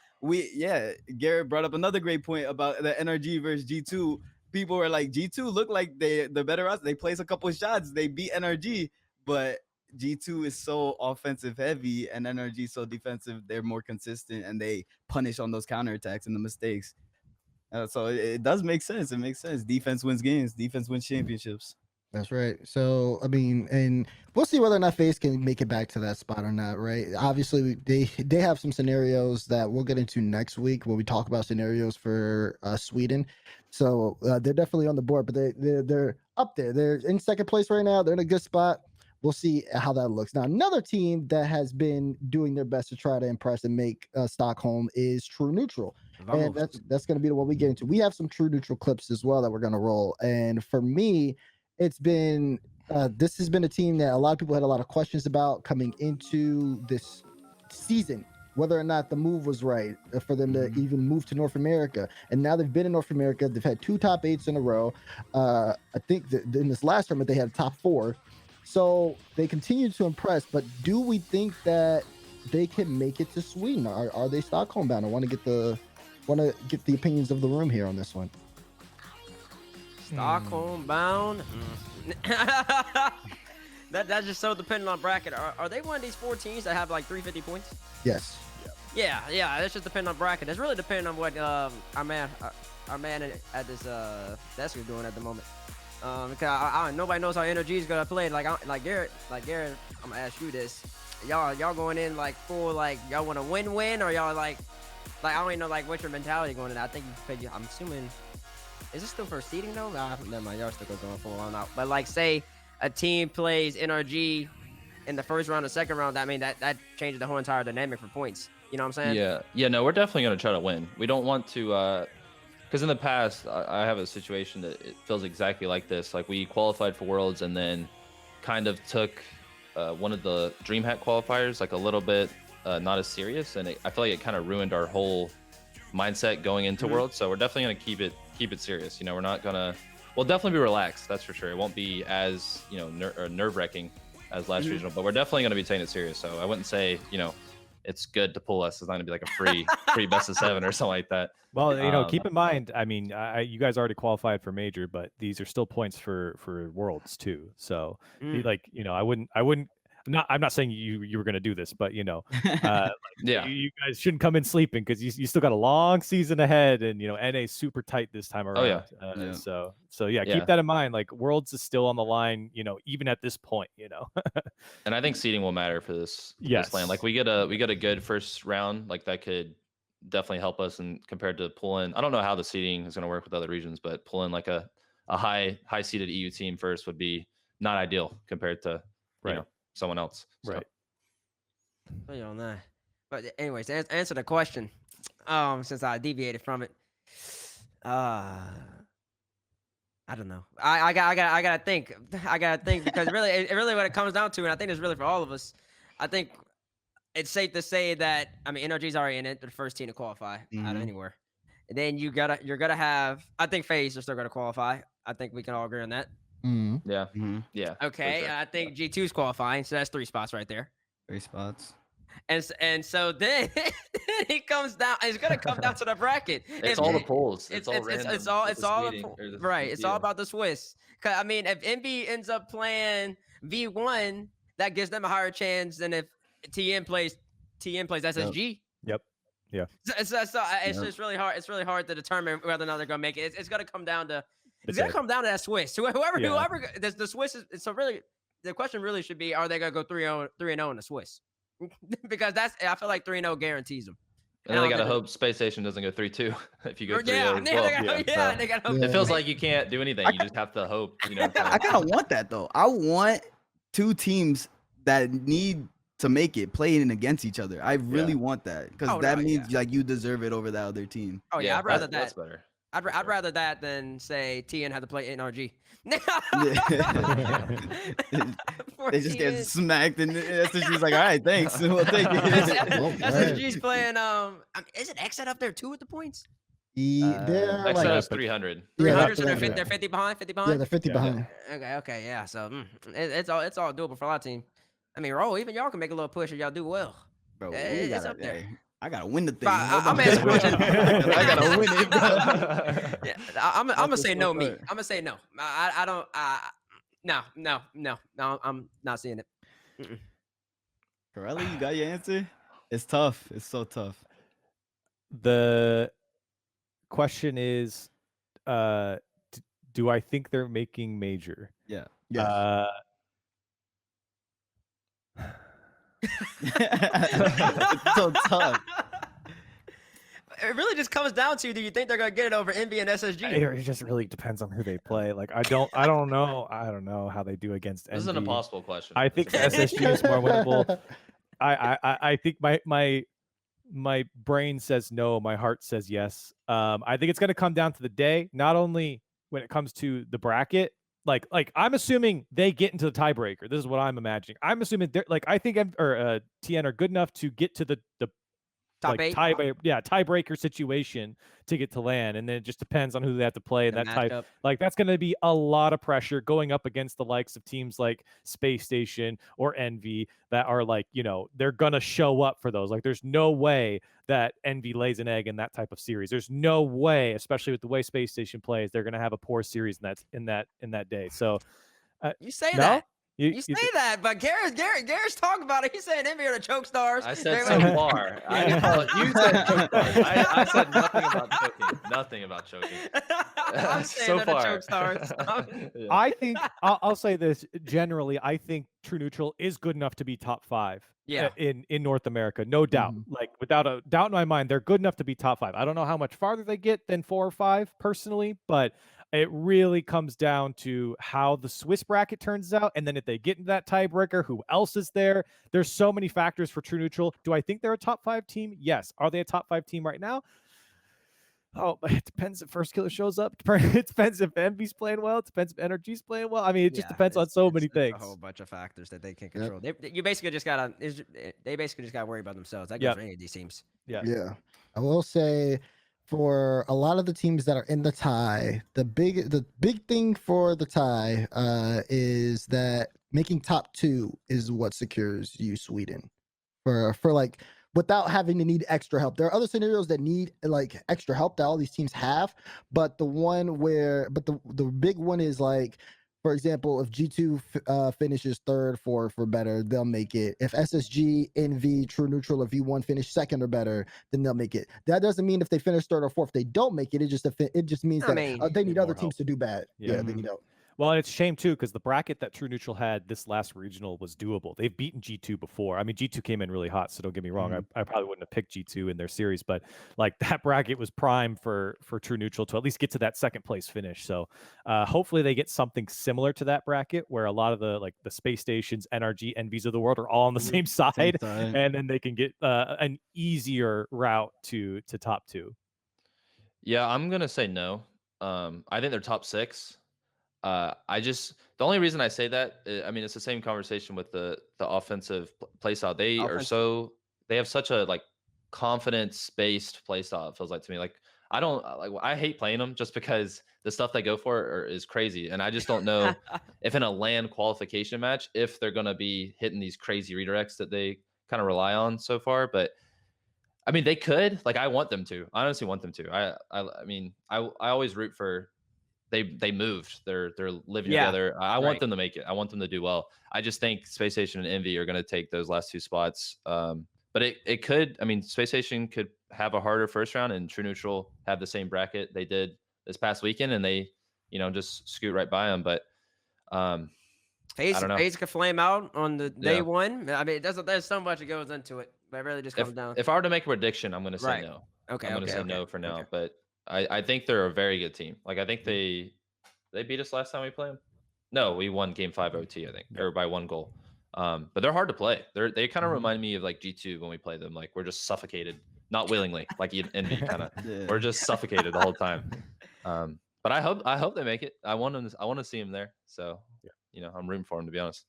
Garrett brought up another great point about the NRG versus G2. People were like, G2 look like the better us. They place a couple of shots. They beat NRG, but G2 is so offensive heavy and NRG so defensive. They're more consistent and they punish on those counterattacks and the mistakes. So it does make sense. It makes sense. Defense wins games. Defense wins championships. That's right. So, I mean, and we'll see whether or not FaZe can make it back to that spot or not, right? Obviously, they have some scenarios that we'll get into next week when we talk about scenarios for Sweden. So they're definitely on the board, but they're up there. They're in second place right now. They're in a good spot. We'll see how that looks. Now, another team that has been doing their best to try to impress and make Stockholm is True Neutral. And that's going to be the one we get into. We have some True Neutral clips as well that we're going to roll. And for me, it's been this has been a team that a lot of people had a lot of questions about coming into this season, whether or not the move was right for them to even move to North America. And now they've been in North America. They've had 2 top 8s in a row. I think that in this last tournament, they had a top 4. So they continue to impress, but do we think that they can make it to Sweden? Are they Stockholm bound? I want to get the opinions of the room here on this one. Stockholm bound. That's just so dependent on bracket. Are they one of these 4 teams that have like 350 points? Yes. Yeah. That's just depending on bracket. It's really depending on what our man at this desk is doing at the moment. Because nobody knows how NRG is gonna play. Like Garrett, I'm gonna ask you this: y'all going in like full like y'all want to win or y'all like I don't even know like what's your mentality going in. I think I'm assuming is it still for seeding though? Nah, never mind. Y'all still going full on out. But like say a team plays NRG in the first round or second round, I mean that changes the whole entire dynamic for points. You know what I'm saying? Yeah. No, we're definitely gonna try to win. We don't want to, because in the past I have a situation that it feels exactly like this. Like we qualified for Worlds and then kind of took one of the DreamHack qualifiers like a little bit not as serious, and I feel like it kind of ruined our whole mindset going into Worlds. So we're definitely gonna keep it serious. You know, we're not gonna. We'll definitely be relaxed. That's for sure. It won't be as nerve-wracking as last regional, but we're definitely gonna be taking it serious. So I wouldn't say it's good to pull us. It's not gonna be like a free best of 7 or something like that. Well, keep in mind, I mean, you guys already qualified for major, but these are still points for Worlds too. So, I'm not saying you were going to do this, but yeah, you guys shouldn't come in sleeping because you still got a long season ahead, and NA's super tight this time around. So keep that in mind. Like Worlds is still on the line, even at this point, And I think seeding will matter for this lane. Like we get a good first round, like that could definitely help us. And compared to pulling, I don't know how the seeding is going to work with other regions, but pulling like a high seeded EU team first would be not ideal compared to someone else. So. Right. I don't know. But anyways, to answer the question, since I deviated from it, I don't know. I gotta think. Because really what it comes down to, and I think it's really for all of us, I think it's safe to say that NRG's already in it. They're the first team to qualify out of anywhere. And then you're gonna have. I think FaZe are still gonna qualify. I think we can all agree on that. Yeah. Yeah. Okay. Sure. I think G2's qualifying, so that's 3 spots right there. 3 spots. And so then it comes down. It's gonna come down to the bracket. It's all the polls. It's all about the Swiss. Cause if NB ends up playing V1, that gives them a higher chance than if TN plays SSG. Yep. Yeah. So it's just really hard. It's really hard to determine whether or not they're gonna make it. It's gonna come down to. It's gonna come down to that Swiss. Whoever the Swiss is. So really, the question really should be: are they gonna go 3-0 in the Swiss? Because I feel like 3-0 guarantees them. And then they gotta hope Space Station doesn't go 3-2 if you go 3-0 as well. They gotta hope. It feels like you can't do anything. You just have to hope. I kind of want that though. I want 2 teams that need to make it playing against each other. I really want that because that means like you deserve it over that other team. Oh yeah, I'd rather that. That's better. I'd rather that than say TN had to play NRG. They just get smacked, and SSG's like, all right, thanks, we'll take it. SSG's playing. Isn't Exit up there too with the points? They're Next like, is 300. 300, so they're 50 behind. 50 behind. Yeah, they're 50 behind. Okay, yeah. So it's all doable for our team. Roll, even y'all can make a little push if y'all do well. Bro, it's up there. I gotta win the thing. I'm asking question. I gotta win it, bro. Yeah, I'm gonna say no. I'm gonna say no. I don't. No. I'm not seeing it. Corelli, you got your answer? It's tough. It's so tough. The question is, do I think they're making major? Yeah. It's so tough. It really just comes down to: do you think they're gonna get it over NB and SSG? It just really depends on who they play. Like I don't know. I don't know how they do against NB. This is an impossible question. I think SSG is more winnable. I think my brain says no, my heart says yes. I think it's gonna come down to the day, not only when it comes to the bracket. Like I'm assuming they get into the tiebreaker. This is what I'm imagining. I'm assuming they're I think TN are good enough to get to the top 8. Tiebreaker situation to get to LAN, and then it just depends on who they have to play in that type. Like that's going to be a lot of pressure going up against the likes of teams like Space Station or Envy that are they're gonna show up for those. Like there's no way that Envy lays an egg in that type of series. There's no way, especially with the way Space Station plays, they're gonna have a poor series in that day. So you say that. You say that, but Garrett's talking about it. He's saying Envy are the choke stars. I said so far. I didn't call it. You said choke stars. I said nothing about choking. Nothing about choking. I'm saying So they're the far. choke stars. Yeah. I think I'll say this generally. I think True Neutral is good enough to be top 5. Yeah. In North America, no doubt. Like without a doubt in my mind, they're good enough to be top 5. I don't know how much farther they get than 4 or 5 personally, but it really comes down to how the Swiss bracket turns out, and then if they get into that tiebreaker, who else is there? There's so many factors for True Neutral. Do I think they're a top 5 team? Yes. Are they a top 5 team right now? Oh, it depends if First Killer shows up. It depends if Envy's playing well. It depends if Energy's playing well. I mean, it just depends on so many things. A whole bunch of factors that they can control. You basically just gotta. They basically just gotta worry about themselves. That goes for any of these teams. Yeah. I will say, for a lot of the teams that are in the tie, the big thing for the tie is that making top 2 is what secures you Sweden for like, without having to need extra help. There are other scenarios that need like extra help that all these teams have, but the big one is like, for example, if G2 finishes 3rd, 4th or better, they'll make it. If SSG, NV, True Neutral, or V1 finish 2nd or better, then they'll make it. That doesn't mean if they finish 3rd or 4th, they don't make it. It just means that they need other teams to do bad. Yeah, they need help. Well, and it's a shame too, because the bracket that True Neutral had this last regional was doable. They've beaten G2 before. I mean, G2 came in really hot, so don't get me wrong. I probably wouldn't have picked G2 in their series, but like that bracket was prime for True Neutral to at least get to that 2nd place finish. So hopefully they get something similar to that bracket where a lot of the space stations, NRG, Envies of the world are all on the same side, and then they can get an easier route to top 2. Yeah, I'm gonna say no. I think they're top 6. The only reason I say that, I mean, it's the same conversation with the offensive play style. They have such a like confidence-based play style. It feels like to me. Like I hate playing them just because the stuff they go for is crazy, and I just don't know if in a LAN qualification match if they're gonna be hitting these crazy redirects that they kind of rely on so far. But I mean, they could. Like, I want them to. I honestly want them to. I mean, I always root for. They moved. They're living together. I want them to make it. I want them to do well. I just think Space Station and Envy are going to take those last 2 spots. But it could. I mean, Space Station could have a harder first round, and True Neutral have the same bracket they did this past weekend, and they, just scoot right by them. But I don't know. FaZe could flame out on the day 1. I mean, there's so much that goes into it, but it really just comes down. If I were to make a prediction, I'm going to say no. Okay. I'm going to say no for now, but. I think they're a very good team. Like, I think they beat us last time we played them. No, we won game 5 OT, I think, or by 1 goal. But they're hard to play. They kind of remind me of like G2 when we play them. Like, we're just suffocated, not willingly, like Envy kind of. We're just suffocated the whole time. But I hope they make it. I want to see them there. So I'm rooting for them, to be honest.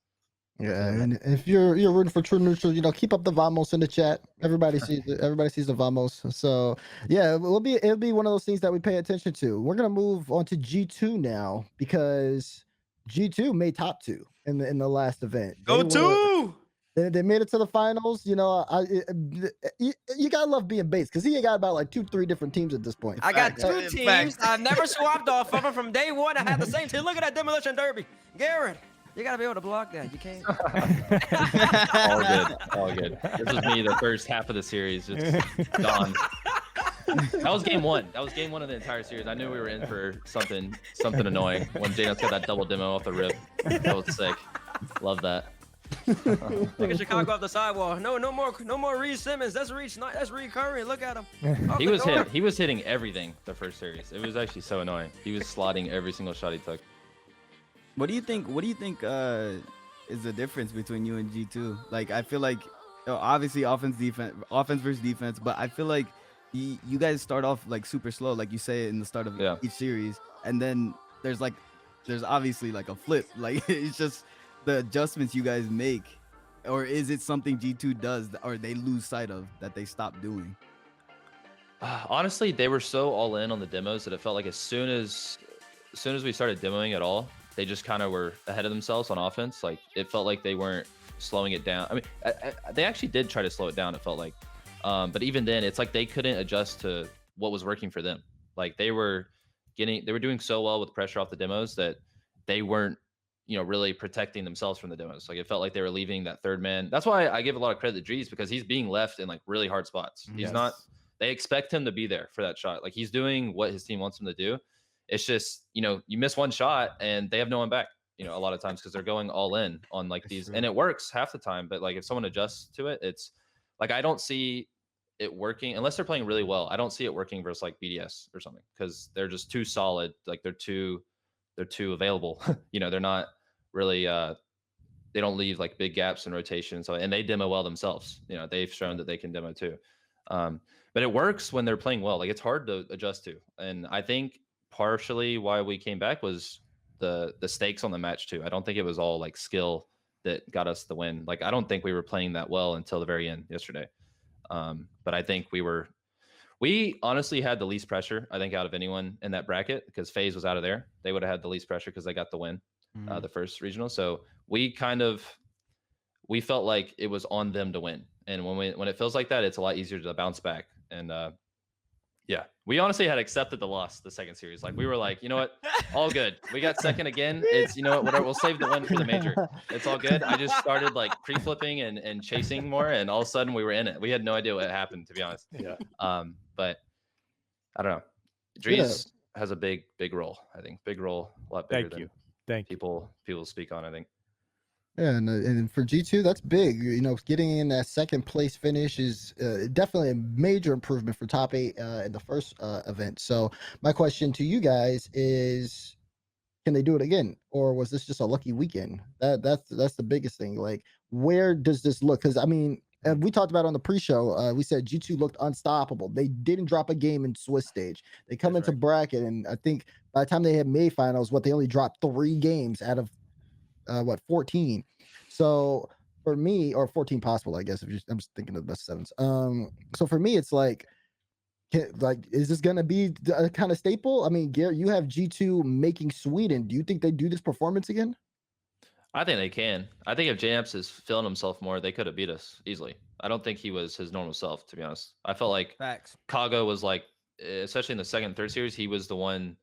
Yeah, and if you're rooting for True Neutral, keep up the vamos in the chat. Everybody sees it. Everybody sees the vamos. So yeah, it'll be one of those things that we pay attention to. We're gonna move on to G2 now because G2 made top 2 in the last event. They made it to the finals. You gotta love being based because he got about like 2-3 different teams at this point. I got 2 teams. I've never swapped off of them from day 1. I had the same team. Look at that demolition derby, Garrett. You gotta be able to block that. You can't. All good. This was me the first half of the series. It's gone. That was game 1. That was game 1 of the entire series. I knew we were in for something annoying when Janos got that double demo off the rip. That was sick. Love that. Look at Chicago off the sidewall. No more Reed Simmons. That's Reed Curry. Look at him. He was hitting everything the first series. It was actually so annoying. He was slotting every single shot he took. What do you think is the difference between you and G2? Like, I feel like obviously offense versus defense, but I feel like you guys start off like super slow, like you say in the start of each series, and then there's obviously like a flip. Like, it's just the adjustments you guys make, or is it something G2 does or they lose sight of that they stop doing? Honestly, they were so all in on the demos that it felt like as soon as we started demoing at all, they just kind of were ahead of themselves on offense. Like, it felt like they weren't slowing it down. I mean, they actually did try to slow it down, it felt like. But even then, it's like they couldn't adjust to what was working for them. Like, they were doing so well with pressure off the demos that they weren't really protecting themselves from the demos. Like it felt like they were leaving that third man. That's why I give a lot of credit to Dries, because he's being left in like really hard spots. He's not, they expect him to be there for that shot. Like he's doing what his team wants him to do. It's just, you miss one shot and they have no one back, a lot of times, because they're going all in on like these, and it works half the time. But like if someone adjusts to it, it's like, I don't see it working unless they're playing really well. I don't see it working versus like BDS or something, because they're just too solid. Like they're too available. They're not really they don't leave like big gaps in rotation. So, and they demo well themselves. They've shown that they can demo too. But it works when they're playing well. Like it's hard to adjust to. And I think partially why we came back was the stakes on the match too. I don't think it was all like skill that got us the win. Like I don't think we were playing that well until the very end yesterday. But I think we honestly had the least pressure, I think, out of anyone in that bracket, because FaZe was out of there. They would have had the least pressure because they got the win, the first regional. So we felt like it was on them to win. And when it feels like that, it's a lot easier to bounce back. And we honestly had accepted the loss the second series. Like we were like, you know what, all good. We got second again. It's whatever. We'll save the win for the major. It's all good. I just started like pre-flipping and chasing more, and all of a sudden we were in it. We had no idea what happened, to be honest. Yeah. But I don't know. Dries has a big role. I think big role, a lot bigger than people speak on, I think. Yeah, and for G2, that's big. Getting in that second place finish is definitely a major improvement for top 8 in the first event. So my question to you guys is, can they do it again, or was this just a lucky weekend? That's the biggest thing. Like, where does this look? Because I mean, we talked about on the pre-show. We said G2 looked unstoppable. They didn't drop a game in Swiss stage. They come into bracket, and I think by the time they had May finals, they only dropped 3 games out of 14. So for me, or 14 possible, I guess, I'm just thinking of the best 7s. So for me, it's like, is this gonna be a kind of staple? I mean, Garrett, you have G2 making Sweden. Do you think they do this performance again? I think they can. I think if JAMPS is feeling himself more, they could have beat us easily. I don't think he was his normal self, to be honest. I felt like Kago was like, especially in the second and third series, he was the one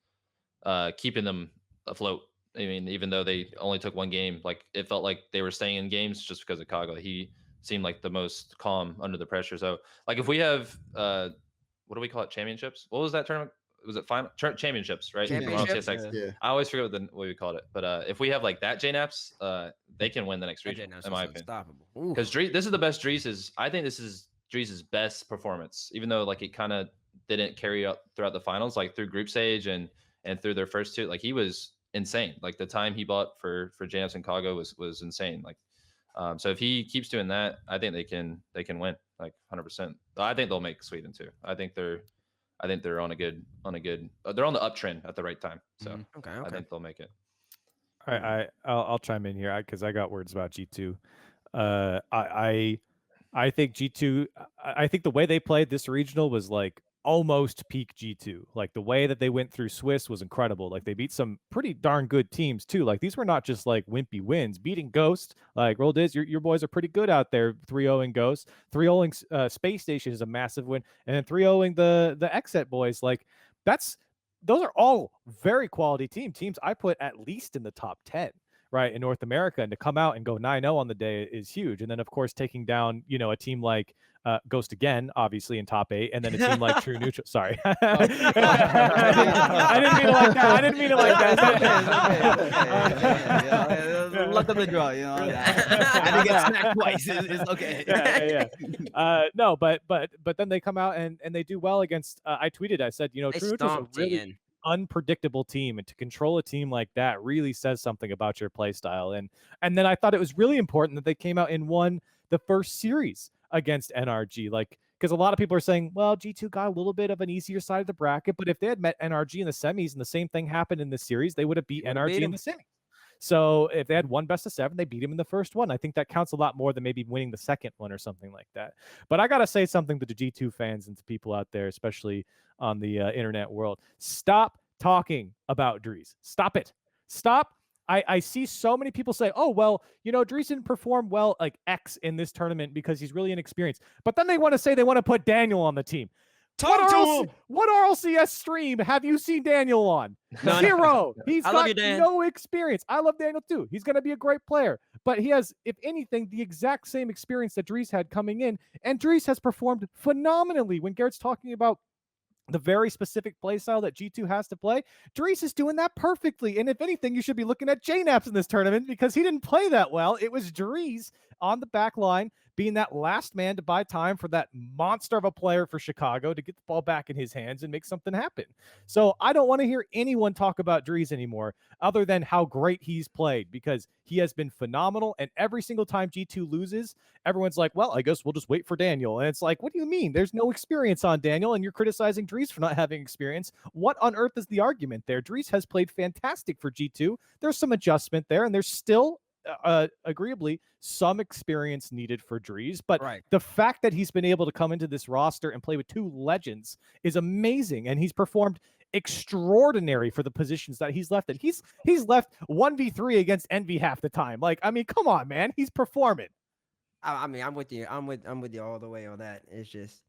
keeping them afloat. I mean, even though they only took 1 game, like it felt like they were staying in games just because of Kago. He seemed like the most calm under the pressure. So like if we have, what do we call it? Championships? What was that tournament? Was it final championships, right? Championships. Yeah. I always forget what we called it. But if we have like that JNAPs, they can win the next region, in my opinion. Because this is the best I think this is Dries' best performance, even though like it kind of didn't carry up throughout the finals, like through group stage and through their first 2. Like he was insane. Like the time he bought for JNAPs and Kago was insane. Like so if he keeps doing that, I think they can win like 100%. I think they'll make Sweden too. I think they're on a good they're on the uptrend at the right time. So okay. I think they'll make it. All right, I'll chime in here because I got words about G2. I think G2. I think the way they played this regional was like almost peak G2. Like the way that they went through Swiss was incredible. Like they beat some pretty darn good teams too. Like these were not just like wimpy wins. Beating Ghost, like Roll Dizz, your boys are pretty good out there. 3-0ing Ghost, 3-0ing Space Station is a massive win, and then 3-0ing the Exet boys. Like those are all very quality teams I put at least in the top 10. Right, in North America, and to come out and go 9-0 on the day is huge. And then, of course, taking down, a team like Ghost again, obviously in top 8, and then a team like True Neutral. Sorry, I didn't mean it like that. Luck of the draw, I didn't get smacked twice. It's okay. No, but then they come out and they do well against. I tweeted, I said, True Neutral's a really unpredictable team, and to control a team like that really says something about your play style. And then I thought it was really important that they came out and won the first series against NRG, like because a lot of people are saying, well, G2 got a little bit of an easier side of the bracket, but if they had met NRG in the semis and the same thing happened in the series, they would have beat NRG in the semis. So if they had one best of 7, they beat him in the first one. I think that counts a lot more than maybe winning the second one or something like that. But I got to say something to the G2 fans and to people out there, especially on the internet world. Stop talking about Dries. Stop it. Stop. I see so many people say, oh, well, Dries didn't perform well like X in this tournament because he's really inexperienced. But then they want to say they want to put Daniel on the team. Talk to him. What RLCS stream have you seen Daniel on? None. 0. He's I got love you, Dan. no experience. I love Daniel too. He's going to be a great player, but he has, if anything, the exact same experience that Dries had coming in. And Dries has performed phenomenally when Garrett's talking about the very specific play style that G2 has to play. Dries is doing that perfectly. And if anything, you should be looking at JNaps in this tournament because he didn't play that well. It was Dries on the back line being that last man to buy time for that monster of a player for Chicago to get the ball back in his hands and make something happen. So I don't want to hear anyone talk about Dries anymore other than how great he's played, because he has been phenomenal. And every single time G2 loses, everyone's like, well, I guess we'll just wait for Daniel. And it's like, what do you mean? There's no experience on Daniel and you're criticizing Dries for not having experience. What on earth is the argument there? Dries has played fantastic for G2. There's some adjustment there, and there's still agreeably some experience needed for Dries, but the fact that he's been able to come into this roster and play with 2 legends is amazing, and he's performed extraordinary for the positions that he's left in. He's left 1v3 against Envy half the time. Like, I mean, come on, man, he's performing. I mean, I'm with you. I'm with you all the way on that. It's just,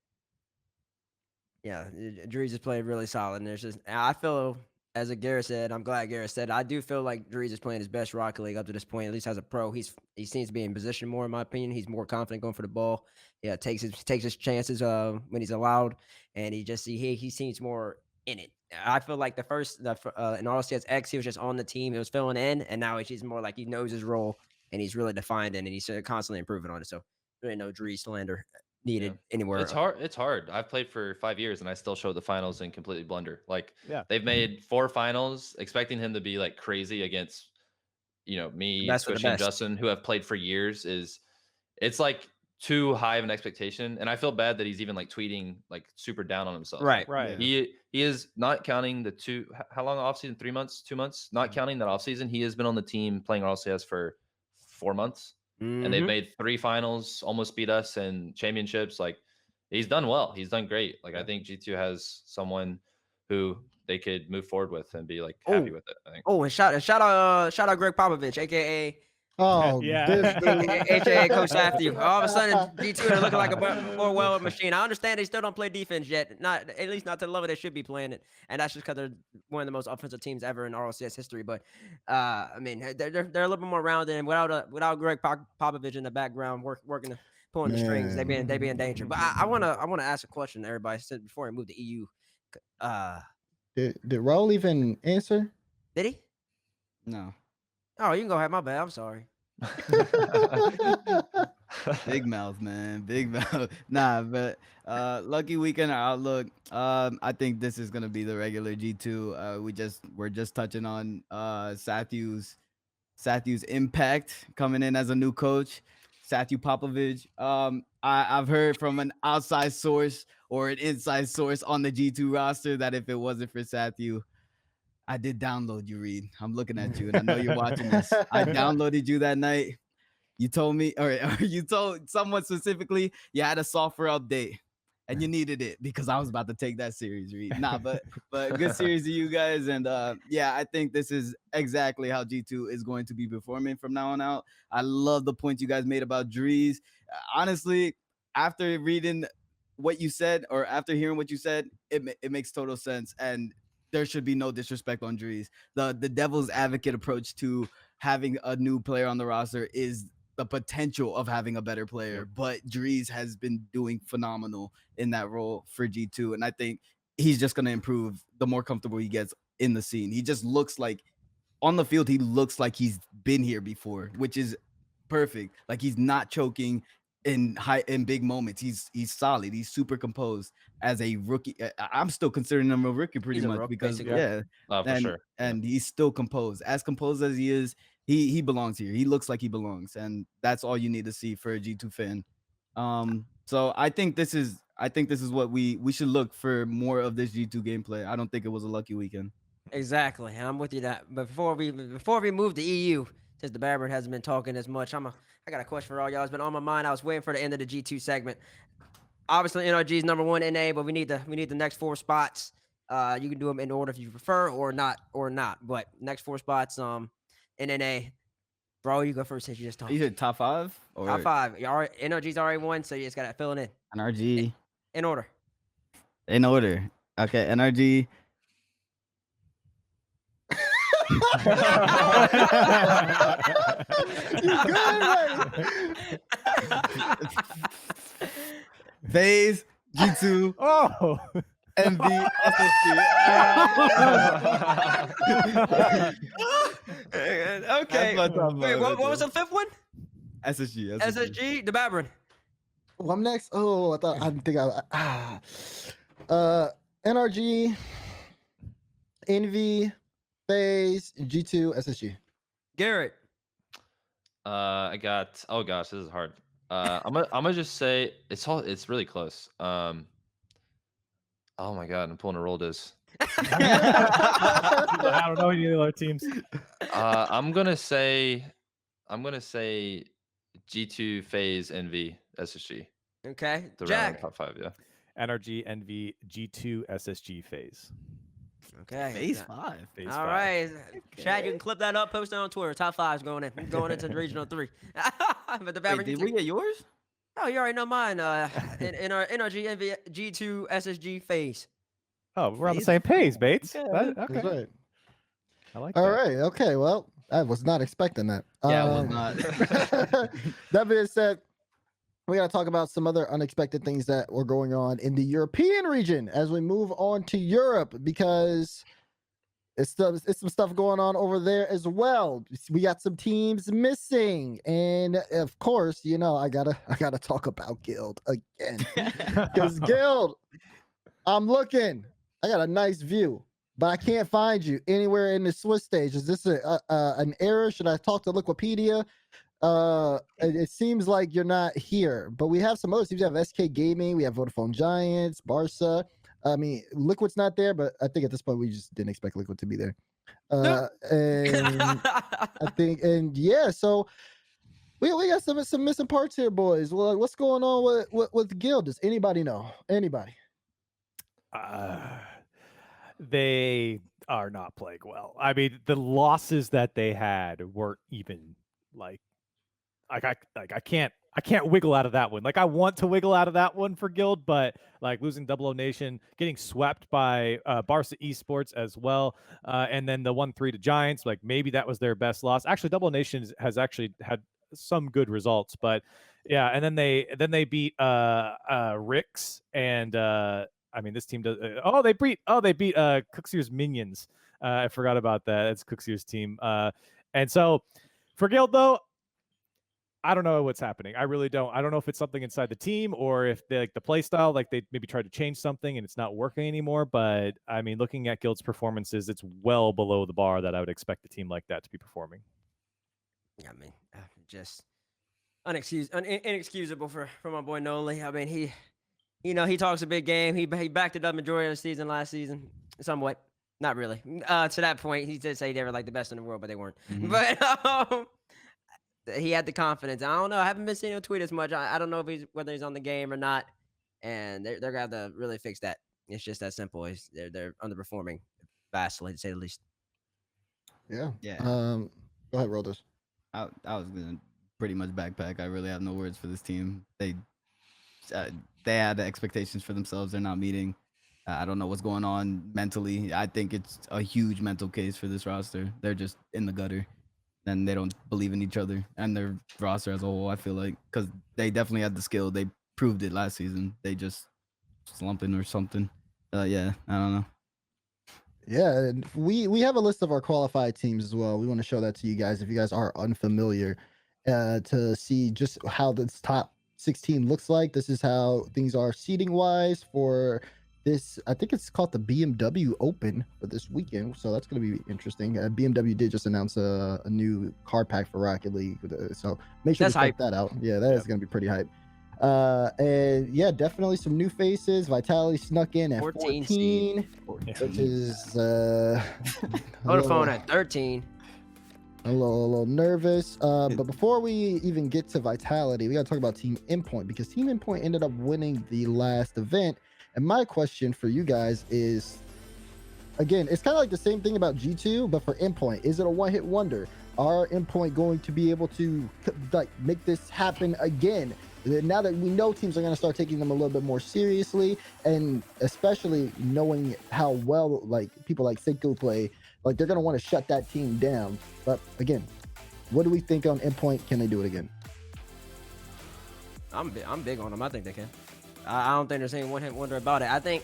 yeah, Dries has played really solid, and there's just, I feel, as Garrett said, I'm glad Garrett said, I do feel like Dries is playing his best Rocket League up to this point, at least as a pro. He seems to be in position more, in my opinion. He's more confident going for the ball. Yeah, takes his chances when he's allowed, and he seems more in it. I feel like in RLCS X, he was just on the team, he was filling in, and now he's more like he knows his role and he's really defined it, and he's constantly improving on it. So really no Dries slander needed anywhere. It's hard. I've played for 5 years and I still show the finals and completely blunder. Like, they've made 4 finals, expecting him to be like crazy against, me, Squishy, and Justin, who have played for years. It's like too high of an expectation, and I feel bad that he's even like tweeting like super down on himself. Right. He is not counting the how long off season? 3 months, 2 months. Not counting that off season, he has been on the team playing RLCS for 4 months. And they've made 3 finals, almost beat us in championships. Like, he's done well. He's done great. Like, I think G2 has someone who they could move forward with and be like happy with it, I think. Oh, and shout out Greg Popovich, aka aka Coach Matthew. All of a sudden, G2 are looking like a more well machine. I understand they still don't play defense yet, at least not to the level they should be playing it, and that's just because they're one of the most offensive teams ever in RLCS history. But I mean, they're a little bit more rounded, and without Greg Popovich in the background pulling the strings, they be in danger. But I wanna ask a question to everybody before I move to EU. Did Roll even answer? Did he? No. Oh, you can go ahead. My bad. I'm sorry. Big mouth, man. Big mouth. Nah, but lucky weekend outlook. I think this is gonna be the regular G2. We're just touching on Sathu's impact coming in as a new coach, Sathu Popovich. I've heard from an outside source or an inside source on the G2 roster that if it wasn't for Sathu, I did download you, Reed. I'm looking at you, and I know you're watching this. I downloaded you that night. You told me, or you told someone specifically, you had a software update, and you needed it because I was about to take that series, Reed. Nah, but good series to you guys, and yeah, I think this is exactly how G2 is going to be performing from now on out. I love the point you guys made about Dries. Honestly, after reading what you said, or after hearing what you said, it makes total sense, and there should be no disrespect on Dries. The devil's advocate approach to having a new player on the roster is the potential of having a better player, but Dries has been doing phenomenal in that role for G2, and I think he's just going to improve the more comfortable he gets in the scene. He just looks like, on the field, he looks like he's been here before, which is perfect. Like, he's not choking in big moments. He's solid. He's super composed as a rookie. I'm still considering him a rookie pretty much because for sure. And he's still composed as he is. He belongs here. He looks like he belongs, and that's all you need to see for a G2 fan. So I think this is what we should look for, more of this G2 gameplay. I don't think it was a lucky weekend. Exactly, and I'm with you that. But before we move to EU, since the Babbert hasn't been talking as much, I got a question for all y'all. It's been on my mind. I was waiting for the end of the G2 segment. Obviously, NRG is number 1 NA, but we need the next 4 spots. You can do them in order if you prefer, or not. But next 4 spots, in NA. Bro, you go first since you just talked. You said top 5? Top 5. NRG's already won, so you just got to fill it in. NRG. In order. In order. Okay, NRG. You good, right? FaZe, G2, Oh. MV, Okay. my top Wait, five what right was there. the fifth one? SSG. SSG, Dazerin. Oh, I'm next. Oh, I thought I didn't think NRG, Envy, FaZe, G2, SSG. Garrett. I got. Oh gosh, this is hard. I'm gonna just say it's really close. Oh my god, I'm pulling a Roll Dizz. I don't know any of the other teams. I'm gonna say G2, FaZe, NV, SSG. Okay. The round Jack. top 5, yeah. NRG, NV, G2, SSG, FaZe. Okay. FaZe 5. FaZe All 5. right. Chad, you can clip that up, post it on Twitter. Top 5's going into the regional 3. But the Wait, Dazerin, did we get yours? oh, you already know mine. In our NRG, NV, G2, SSG, FaZe. Oh, we're on the FaZe? same page, Bates. Okay. Okay. That's right. I like All that. right. Okay. Well, I was not expecting that. Yeah, I was not. That being said, we got to talk about some other unexpected things that were going on in the European region as we move on to Europe, because it's some stuff going on over there as well. We got some teams missing, and of course, you know, I gotta talk about Guild again, because Guild, I'm looking, I got a nice view, but I can't find you anywhere in the Swiss stage. Is this an error? Should I talk to Liquipedia? It seems like you're not here, but we have some other teams. We have SK Gaming, we have Vodafone Giants, Barca. I mean, Liquid's not there, but I think at this point we just didn't expect Liquid to be there. And I think, and yeah, so we got some missing parts here, boys. Well, what's going on with Guild? Does anybody know? Anybody? They are not playing well. I mean, the losses that they had weren't even like I can't wiggle out of that one. Like, I want to wiggle out of that one for Guild, but like losing Double O Nation, getting swept by Barca Esports as well, and then the 1-3 to Giants, like maybe that was their best loss. Actually, Double O Nation has actually had some good results, but yeah, and then they beat Rix, and I mean, this team does. They beat Cookseer's Minions. I forgot about that. It's Cookseer's team. And so for Guild though, I don't know what's happening. I really don't. I don't know if it's something inside the team or if they, like the play style, like they maybe tried to change something and it's not working anymore. But I mean, looking at Guild's performances, it's well below the bar that I would expect a team like that to be performing. Yeah, I mean, just inexcusable for my boy Noli. I mean, he talks a big game. He backed it up majority of the season last season, somewhat. Not really. To that point, he did say they were like the best in the world, but they weren't. Mhm. But he had the confidence. I don't know. I haven't been seeing him tweet as much. I don't know if whether he's on the game or not. And they're gonna have to really fix that. It's just that simple. They're underperforming vastly, to say the least. Yeah. Yeah. Go ahead, Roll Dizz. I was gonna pretty much backpack. I really have no words for this team. They had the expectations for themselves. They're not meeting. I don't know what's going on mentally. I think it's a huge mental case for this roster. They're just in the gutter, and they don't believe in each other and their roster as a whole. I feel like, because they definitely had the skill. They proved it last season. They just slumping or something. Yeah, I don't know. Yeah, and we have a list of our qualified teams as well. We want to show that to you guys if you guys are unfamiliar, to see just how this top 16 looks like. This is how things are seating wise for this. I think it's called the BMW Open for this weekend, so that's going to be interesting. BMW did just announce a new card pack for Rocket League, so make sure That's to check hype. that out. Yeah, that is going to be pretty hype. And yeah, definitely some new faces. Vitality snuck in at 14, seed. which is Vodafone at 13. a little nervous. But before we even get to Vitality, we got to talk about Team Endpoint, because Team Endpoint ended up winning the last event. And my question for you guys is, again, it's kind of like the same thing about G2, but for Endpoint. Is it a one-hit wonder? Are Endpoint going to be able to like make this happen again? now that we know teams are going to start taking them a little bit more seriously, and especially knowing how well like people like Seiko play, like they're going to want to shut that team down. But again, what do we think on Endpoint? Can they do it again? I'm big on them. I think they can. I don't think there's any one-hit wonder about it. I think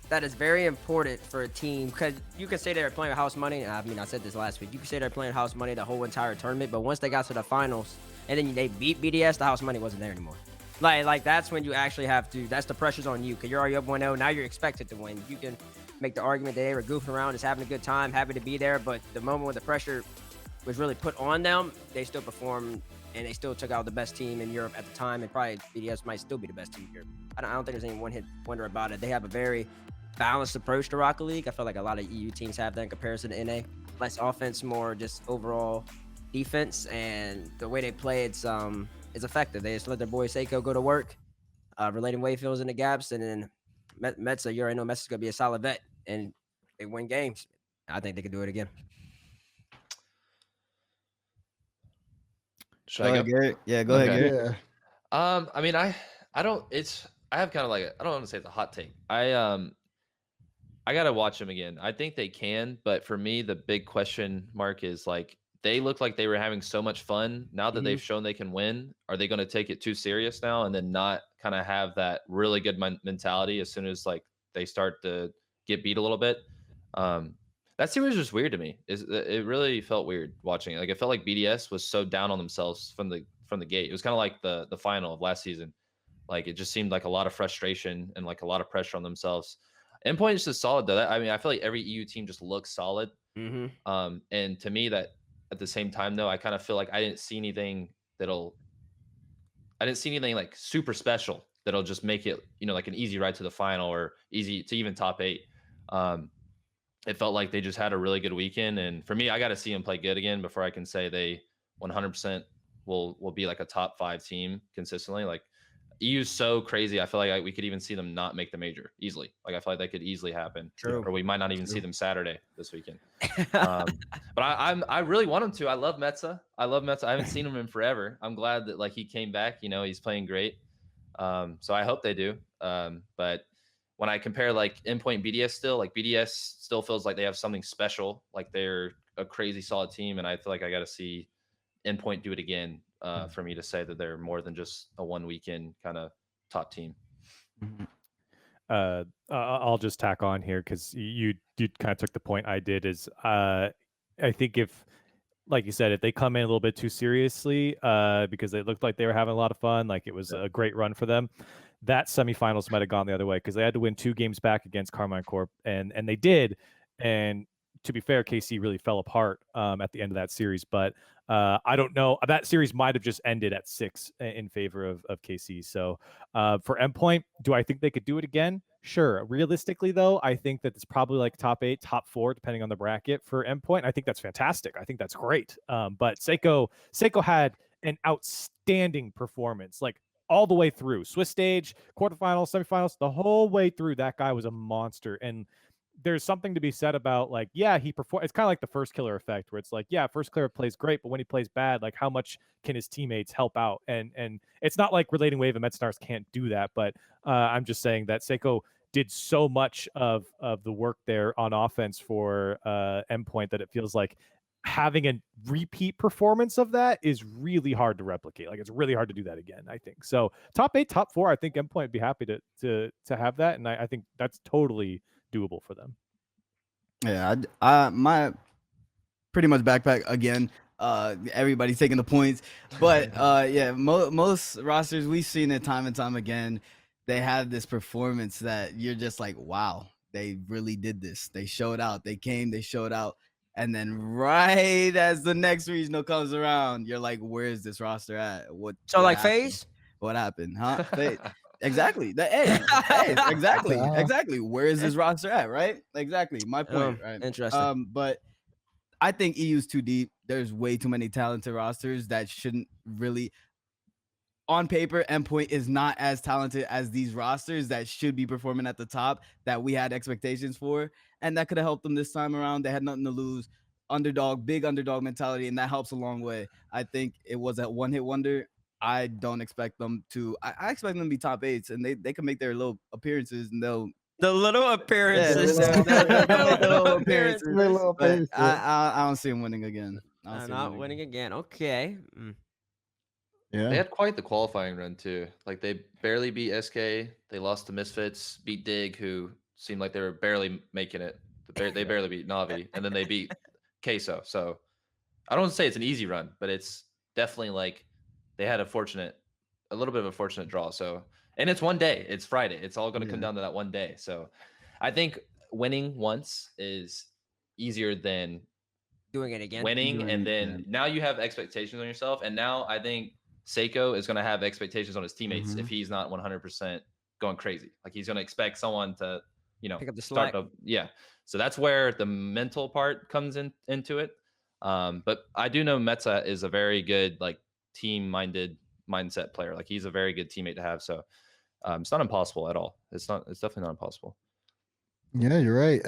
that is very important for a team because you can say they're playing house money. I mean, I said this last week. You can say they're playing house money the whole entire tournament, but once they got to the finals and then they beat BDS, the house money wasn't there anymore. Like that's when you actually have to. That's the pressure's on you because you're already up 1-0. Now you're expected to win. You can make the argument that they were goofing around, just having a good time, happy to be there. But the moment when the pressure was really put on them, they still performed and they still took out the best team in Europe at the time. And probably BDS might still be the best team in Europe. I don't think there's any one-hit wonder about it. They have a very balanced approach to Rocket League. I feel like a lot of EU teams have that in comparison to NA. Less offense, more just overall defense, and the way they play, it's effective. They just let their boy Seiko go to work, relating wave fills in the gaps, and then Metza, you already know Metza's gonna be a solid vet, and they win games. I think they could do it again. Should I go? Garrett? Yeah, go ahead, Okay. Garrett. Yeah. I mean, I don't. I have kind of like I don't want to say it's a hot take. I gotta watch them again. I think they can, but for me, the big question mark is like they look like they were having so much fun. Now that they've shown they can win, are they going to take it too serious now and then not kind of have that really good mentality as soon as like they start to get beat a little bit? That series was weird to me. It really felt weird watching it. Like it felt like BDS was so down on themselves from the gate. It was kind of like the final of last season. Like it just seemed like a lot of frustration and like a lot of pressure on themselves. Endpoint is just solid though. I mean, I feel like every EU team just looks solid. And to me, that at the same time though, I kind of feel like I didn't see anything like super special that'll just make it, like an easy ride to the final or easy to even top 8. It felt like they just had a really good weekend, and for me, I got to see them play good again before I can say they 100% will be like a top 5 team consistently. Like EU's so crazy. I feel like we could even see them not make the major easily. Like I feel like that could easily happen. True. Or we might not even see them Saturday this weekend. But I really want him to. I love Metza. I haven't seen him in forever. I'm glad that like he came back. He's playing great. So I hope they do. But when I compare like Endpoint BDS still, like BDS still feels like they have something special. Like they're a crazy solid team, and I feel like I got to see Endpoint do it again for me to say that they're more than just a one weekend kind of top team. I'll just tack on here because you kind of took the point I did. Is I think if, like you said, if they come in a little bit too seriously, because it looked like they were having a lot of fun, like it was a great run for them, that semifinals might have gone the other way because they had to win 2 games back against Carmine Corp, and they did. And to be fair, KC really fell apart at the end of that series. But I don't know. That series might have just ended at 6 in favor of KC. So for Endpoint, do I think they could do it again? Sure. Realistically, though, I think that it's probably like top 8, top 4, depending on the bracket for Endpoint. I think that's fantastic. I think that's great. But Seiko had an outstanding performance, like all the way through. Swiss stage, quarterfinals, semifinals, the whole way through. That guy was a monster. And there's something to be said about like, yeah, he performed. It's kind of like the first killer effect where it's like, yeah, first killer plays great, but when he plays bad, like how much can his teammates help out? And it's not like Relating Wave and MedStars can't do that, but I'm just saying that Seiko did so much of the work there on offense for Endpoint that it feels like having a repeat performance of that is really hard to replicate. Like it's really hard to do that again, I think. So top 8, top 4, I think Endpoint would be happy to have that. And I think that's totally doable for them. Yeah, my pretty much backpack again. Everybody's taking the points, but yeah, most rosters we've seen it time and time again. They have this performance that you're just like, wow, they really did this. They showed out. They came. They showed out. And then right as the next regional comes around, you're like, where is this roster at? What like happened? FaZe? What happened? Huh? FaZe. Exactly. Exactly. Where is this roster at? Right? Exactly. My point. Right. Interesting. But I think EU's too deep. There's way too many talented rosters that shouldn't really. On paper, Endpoint is not as talented as these rosters that should be performing at the top that we had expectations for, and that could have helped them this time around. They had nothing to lose. Big underdog mentality, and that helps a long way. I think it was a one-hit wonder. I don't expect them to. I expect them to be top 8s, and they can make their little appearances, and they'll The little appearances. they'll make their little Little appearances. Their little But appearances. I don't see them winning again. I don't see 'em Not winning again. Okay. Mm. Yeah. They had quite the qualifying run too. Like they barely beat SK. They lost to Misfits, beat Dig, who seemed like they were barely making it. They barely beat Navi, and then they beat Queso. So I don't want to say it's an easy run, but it's definitely like they had a little bit of a fortunate draw. So, and it's one day. It's Friday. It's all going to come down to that one day. So I think winning once is easier than Doing it again. winning, Doing and it then again. now you have expectations on yourself, and now I think Seiko is going to have expectations on his teammates if he's not 100% going crazy. Like he's going to expect someone to, Pick up the start slack. yeah. So that's where the mental part comes into it. But I do know Metza is a very good like team-minded mindset player. Like he's a very good teammate to have. So it's not impossible at all. It's definitely not impossible. Yeah, you're right.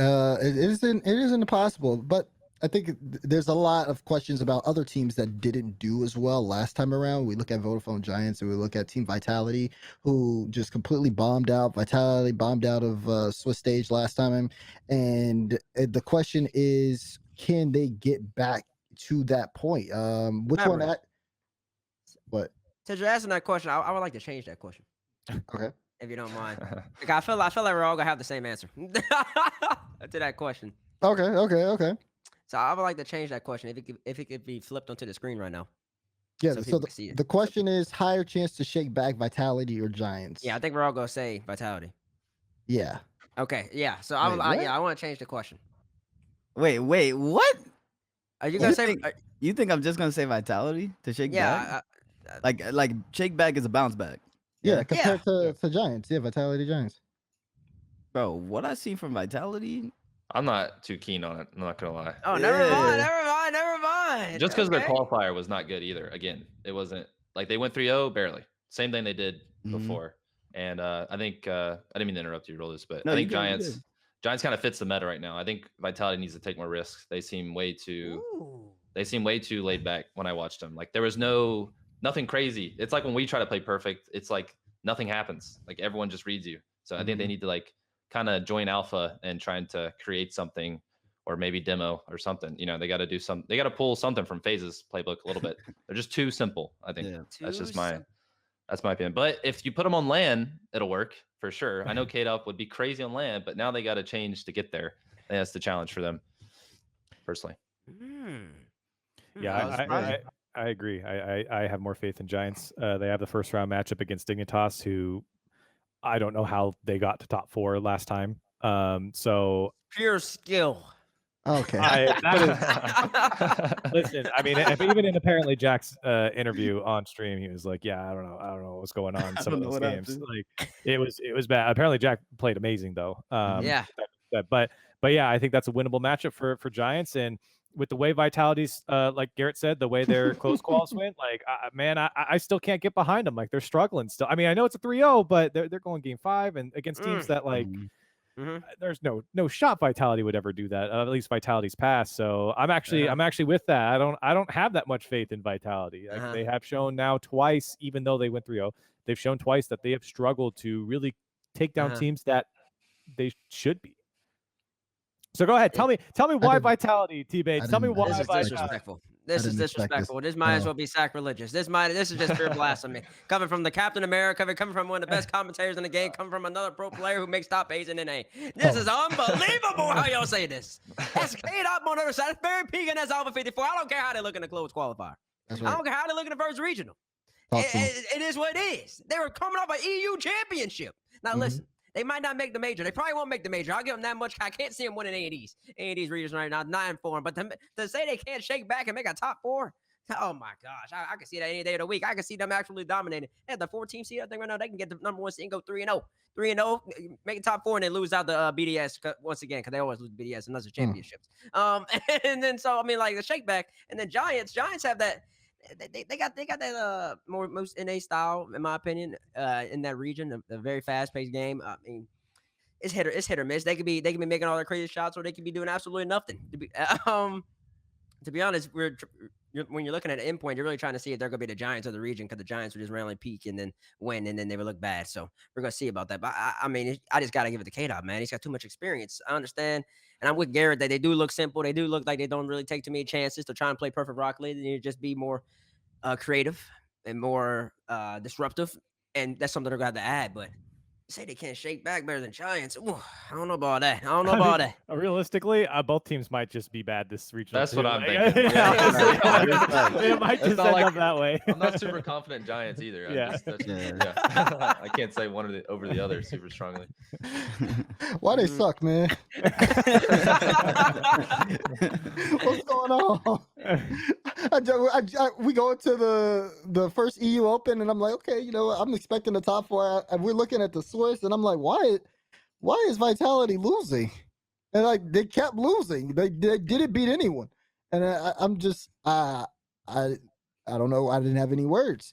It isn't impossible, but I think there's a lot of questions about other teams that didn't do as well last time around. We look at Vodafone Giants and we look at Team Vitality, who just completely bombed out. Vitality bombed out of Swiss stage last time, and the question is, can they get back to that point? Which one? Remember. What? Since you're asking that question, I would like to change that question, Okay. if you don't mind. Like, I feel like we're all gonna have the same answer to that question. Okay. So I would like to change that question if it could be flipped onto the screen right now. Yeah. So So people can see it. the question is, higher chance to shake back Vitality or Giants? Yeah, I think we're all gonna say Vitality. Yeah. Okay, yeah. So Wait, what? I want to change the question. Wait, what? Are you gonna say? You think I'm just gonna say Vitality to shake back? Yeah. Like shake back is a bounce back. Yeah. Compared to Giants. Yeah. Vitality Giants. Bro, what I see from Vitality, I'm not too keen on it. I'm not gonna lie. Oh, Yeah. never mind. Just because their Okay. qualifier was not good either. Again, it wasn't like they went 3-0 barely. Same thing they did before. And I think I didn't mean to interrupt you, Roll Dizz, but No, I you think good, you Giants good. Giants kind of fits the meta right now. I think Vitality needs to take more risks. They seem way too laid back when I watched them. Like there was nothing crazy. It's like when we try to play perfect, it's like nothing happens. Like everyone just reads you. So I think they need to like kind of join alpha and trying to create something, or maybe demo or something. They got to do they got to pull something from FaZe's playbook a little bit. They're just too simple. I think that's just that's my opinion. But if you put them on LAN, it'll work for sure. I know K-Dop would be crazy on LAN, but now they got to change to get there. And that's the challenge for them, personally. Yeah, I agree. I have more faith in Giants. They have the first round matchup against Dignitas, who I don't know how they got to top 4 last time. So Pure skill. Okay. Listen, I mean, even in apparently Jack's interview on stream, he was like, "Yeah, I don't know what's going on in some of those games. Like, it was bad. Apparently, Jack played amazing though. Yeah. But yeah, I think that's a winnable matchup for Giants. And with the way Vitality's, like Garrett said, the way their close calls went, like, man, I still can't get behind them. Like, they're struggling still. I mean, I know it's a 3-0, but they're going game 5 and against teams that like. There's no shot Vitality would ever do that. At least Vitality's past. So I'm actually with that. I don't have that much faith in Vitality. Like, they have shown now twice, even though they went 3-0, they've shown twice that they have struggled to really take down teams that they should be. So go ahead, tell me why Vitality, TBates. Tell me why This is Vitality. disrespectful. This is disrespectful. This might as well be sacrilegious. This is just pure blasphemy. Coming from the Captain America, coming from one of the best commentators in the game, coming from another pro player who makes top 8s in NA. This is unbelievable how y'all say this. That's K-Dop on the other side. That's Barry Peak and that's Alpha 54. I don't care how they look in the closed qualifier. I don't care how they look in the first regional. It is what it is. They were coming off an EU championship. Now listen. They might not make the major. They probably won't make the major. I'll give them that much. I can't see them winning ADs regions right now, 9-4. But to say they can't shake back and make a top 4, oh my gosh, I can see that any day of the week. I can see them actually dominating. They have the 14 seed. I think right now they can get the number 1 seed and go 3-0, 3-0, make a top 4, and then lose out the BDS once again because they always lose BDS and those are championships. And then so I mean like the shake back, and then Giants have that. They got that most NA style, in my opinion, in that region, a very fast paced game. I mean, it's hit or miss. They could be making all their crazy shots, or they could be doing absolutely nothing. To be honest, when you're looking at an endpoint, you're really trying to see if they're going to be the Giants of the region because the Giants would just randomly peak and then win, and then they would look bad. So we're going to see about that. But I mean, I just got to give it to K-Dot, man. He's got too much experience. I understand. And I'm with Garrett that they do look simple. They do look like they don't really take too many chances to try and play perfect Rocket League. You just be more creative and more disruptive. And that's something they're going to have to add. But say they can't shake back better than Giants. Ooh, I don't know about that. I don't know about that. Realistically, both teams might just be bad this regional. That's too. what I'm Like, thinking. it might just end up that way. I'm not super confident in Giants either. I can't say one over the other super strongly. Why they suck, man? What's going on? We go into the first EU Open, and I'm like, okay, you know, I'm expecting the top four. And we're looking at the Swiss, and I'm like, why is Vitality losing? And like they kept losing. They didn't beat anyone, and I'm just I don't know. I didn't have any words.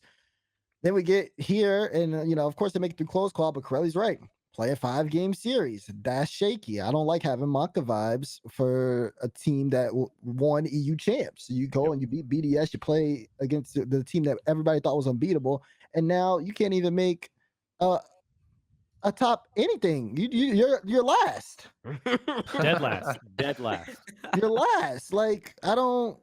Then we get here, and you know, of course, they make it through close call, but Corelli's right. Play a 5-game series. That's shaky. I don't like having Maka vibes for a team that won EU champs. You go and you beat BDS. You play against the team that everybody thought was unbeatable, and now you can't even make a top anything. You're last. Dead last. You're last. Like I don't.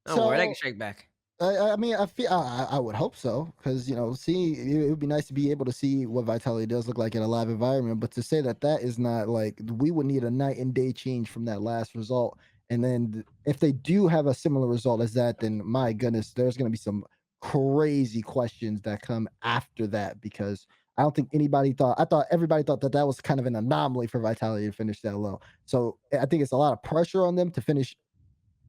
Don't worry, they can shake back. I mean, I feel I would hope so, because you know, it would be nice to be able to see what Vitality does look like in a live environment. But to say that is not like, we would need a night and day change from that last result. And then if they do have a similar result as that, then my goodness, there's going to be some crazy questions that come after that, because I don't think everybody thought that was kind of an anomaly for Vitality to finish that low. So I think it's a lot of pressure on them to finish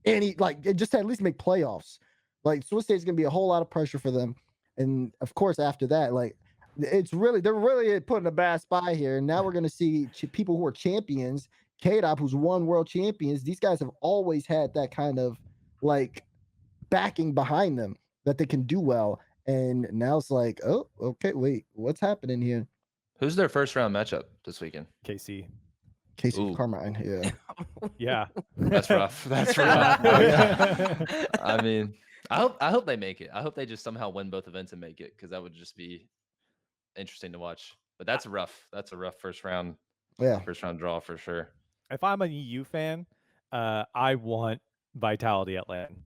just to at least make playoffs. Like Swiss State's gonna be a whole lot of pressure for them, and of course after that, like they're really putting a bad spy here. And now we're gonna see people who are champions, K-Dop, who's won world champions. These guys have always had that kind of like backing behind them that they can do well. And now it's like, oh, okay, wait, what's happening here? Who's their first round matchup this weekend? KC. KC Carmine, yeah. Yeah. That's rough. That's rough. I mean, I hope they make it. I hope they just somehow win both events and make it, because that would just be interesting to watch. But that's rough. That's a rough first round draw for sure. If I'm an EU fan, I want Vitality at LAN.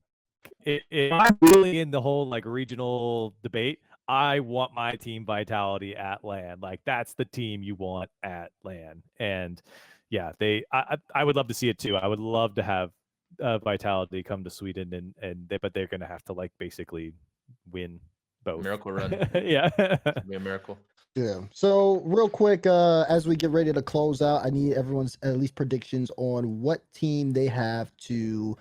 If I'm really in the whole like regional debate, I want my team Vitality at LAN. Like that's the team you want at LAN. And yeah, I would love to see it too. I would love to have Vitality come to Sweden, but they're gonna have to like basically win both. Miracle run. Yeah. It'd be a miracle. Yeah. So real quick, as we get ready to close out, I need everyone's at least predictions on what team they have to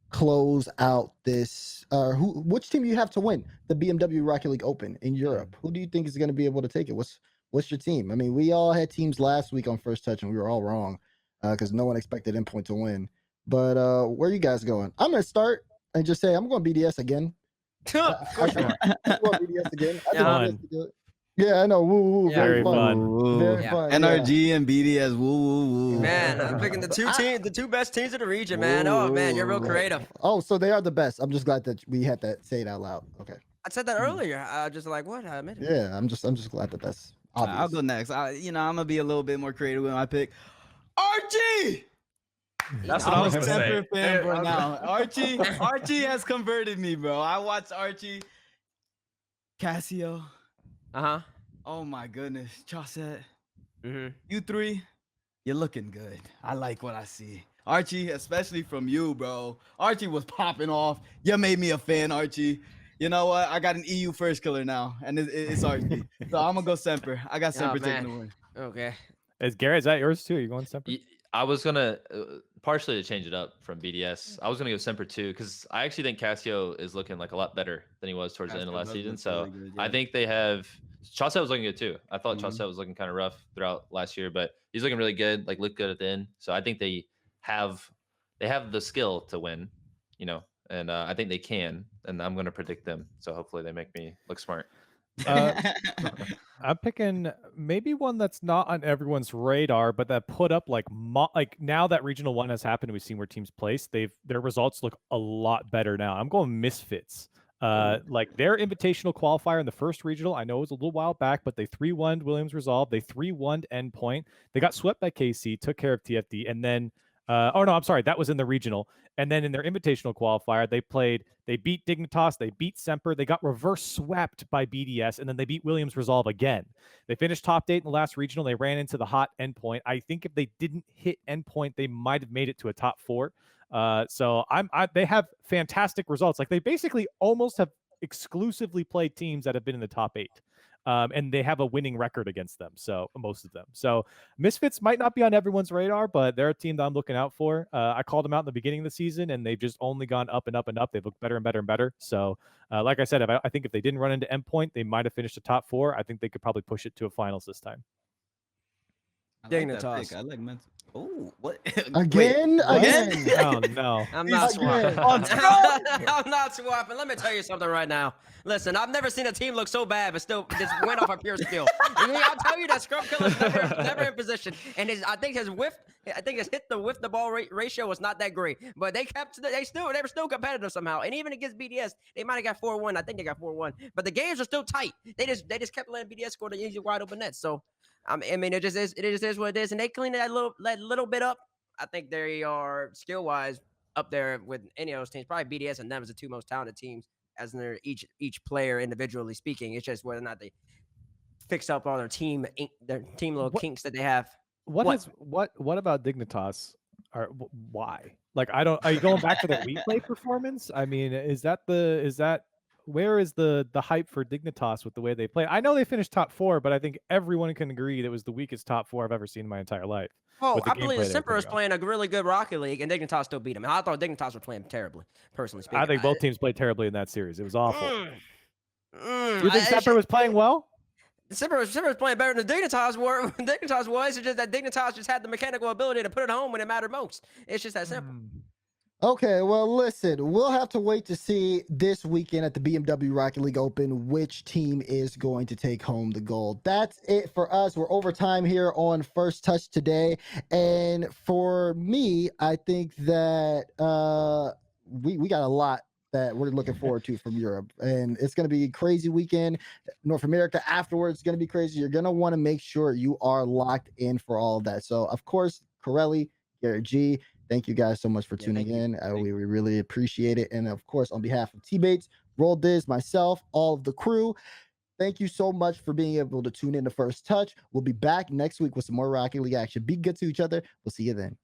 close out this. Which team you have to win the BMW Rocket League Open in Europe? Who do you think is going to be able to take it? What's your team? I mean, we all had teams last week on First Touch, and we were all wrong because no one expected Endpoint to win. But where are you guys going? I'm going to start and just say I'm going BDS again. I'm going BDS again. Yeah, I know. Woo, yeah, very fun. Very fun. NRG and BDS. Woo. Man, I'm picking the two best teams of the region, man. Oh man, you're real creative. Oh, so they are the best. I'm just glad that we had to say it out loud. Okay. I said that earlier. Just like what? I admit it. Yeah, I'm just glad that that's obvious. I'll go next. I'm gonna be a little bit more creative with my pick. Archie. That's what I was gonna say. Fan bro, now. Archie has converted me, bro. I watched Archie, Casio. Oh my goodness, Chaucet. You three, you're looking good. I like what I see. Archie, especially from you, bro. Archie was popping off. You made me a fan, Archie. You know what? I got an EU first killer now, and it's Archie. So I'm gonna go Semper. I got Semper taking the win. Okay. Is that yours too? Are you going Semper? I was gonna partially to change it up from BDS. I was gonna go Semper too, because I actually think Casio is looking like a lot better than he was towards the end of last season. So really good, yeah. I think they have. Chaucet was looking good too. I thought Chaucet was looking kind of rough throughout last year, but he's looking really good. Like looked good at the end. So I think they have the skill to win, you know, and I think they can. And I'm gonna predict them. So hopefully they make me look smart. I'm picking maybe one that's not on everyone's radar, but that put up like now that Regional 1 has happened, we've seen where teams place. Their results look a lot better now. I'm going Misfits. Like their invitational qualifier in the first regional, I know it was a little while back, but they 3-1'd Williams Resolve. They 3-1'd Endpoint. They got swept by KC, took care of TFD, and then oh no, I'm sorry, that was in the regional. And then in their invitational qualifier, they beat Dignitas, they beat Semper, they got reverse swept by BDS, and then they beat Williams Resolve again. They finished top 8 in the last regional. They ran into the hot Endpoint. I think if they didn't hit Endpoint, they might have made it to a top 4. So they have fantastic results. Like they basically almost have exclusively played teams that have been in the top 8. And they have a winning record against them. So most of them. So Misfits might not be on everyone's radar, but they're a team that I'm looking out for. I called them out in the beginning of the season, and they've just only gone up and up and up. They've looked better and better and better. So like I said, I think if they didn't run into Endpoint, they might have finished the top 4. I think they could probably push it to a finals this time. I like that Dignitas. pick. I like mental. Oh, what? Again? Again? Oh no. I'm not Again. swapping. I'm not swapping. Let me tell you something right now. Listen, I've never seen a team look so bad, but still just went off a pure skill. I'll tell you that Scrum Killer's never in position, and I think his hit the ball ratio was not that great. But they were still competitive somehow, and even against BDS, they might have got 4-1. I think they got 4-1, but the games are still tight. They just kept letting BDS score the easy wide open nets. So. I mean, it just is what it is, and they cleaned that little bit up. I think they are skill wise up there with any of those teams. Probably BDS and them as the 2 most talented teams, as in their each player individually speaking. It's just whether or not they fix up all their team little kinks that they have. What about Dignitas? Or why? Like are you going back to the replay performance? I mean, where is the hype for Dignitas with the way they play? I know they finished top 4, but I think everyone can agree that it was the weakest top 4 I've ever seen in my entire life. Oh, I believe the Semper was playing a really good Rocket League, and Dignitas still beat him. I thought Dignitas were playing terribly, personally speaking. I think both teams played terribly in that series. It was awful. You think Semper was playing well? Semper was playing better than Dignitas were. Dignitas was. It's just that Dignitas just had the mechanical ability to put it home when it mattered most. It's just that simple. Okay, well, listen, we'll have to wait to see this weekend at the BMW Rocket League Open which team is going to take home the gold. That's it for us. We're over time here on First Touch today. And for me, I think that we got a lot that we're looking forward to from Europe. And it's going to be a crazy weekend. North America afterwards is going to be crazy. You're going to want to make sure you are locked in for all of that. So, of course, Corelli, GarrettG, thank you guys so much for tuning in. We really appreciate it. And of course, on behalf of TBates, Roll Dizz, myself, all of the crew, thank you so much for being able to tune in to First Touch. We'll be back next week with some more Rocket League action. Be good to each other. We'll see you then.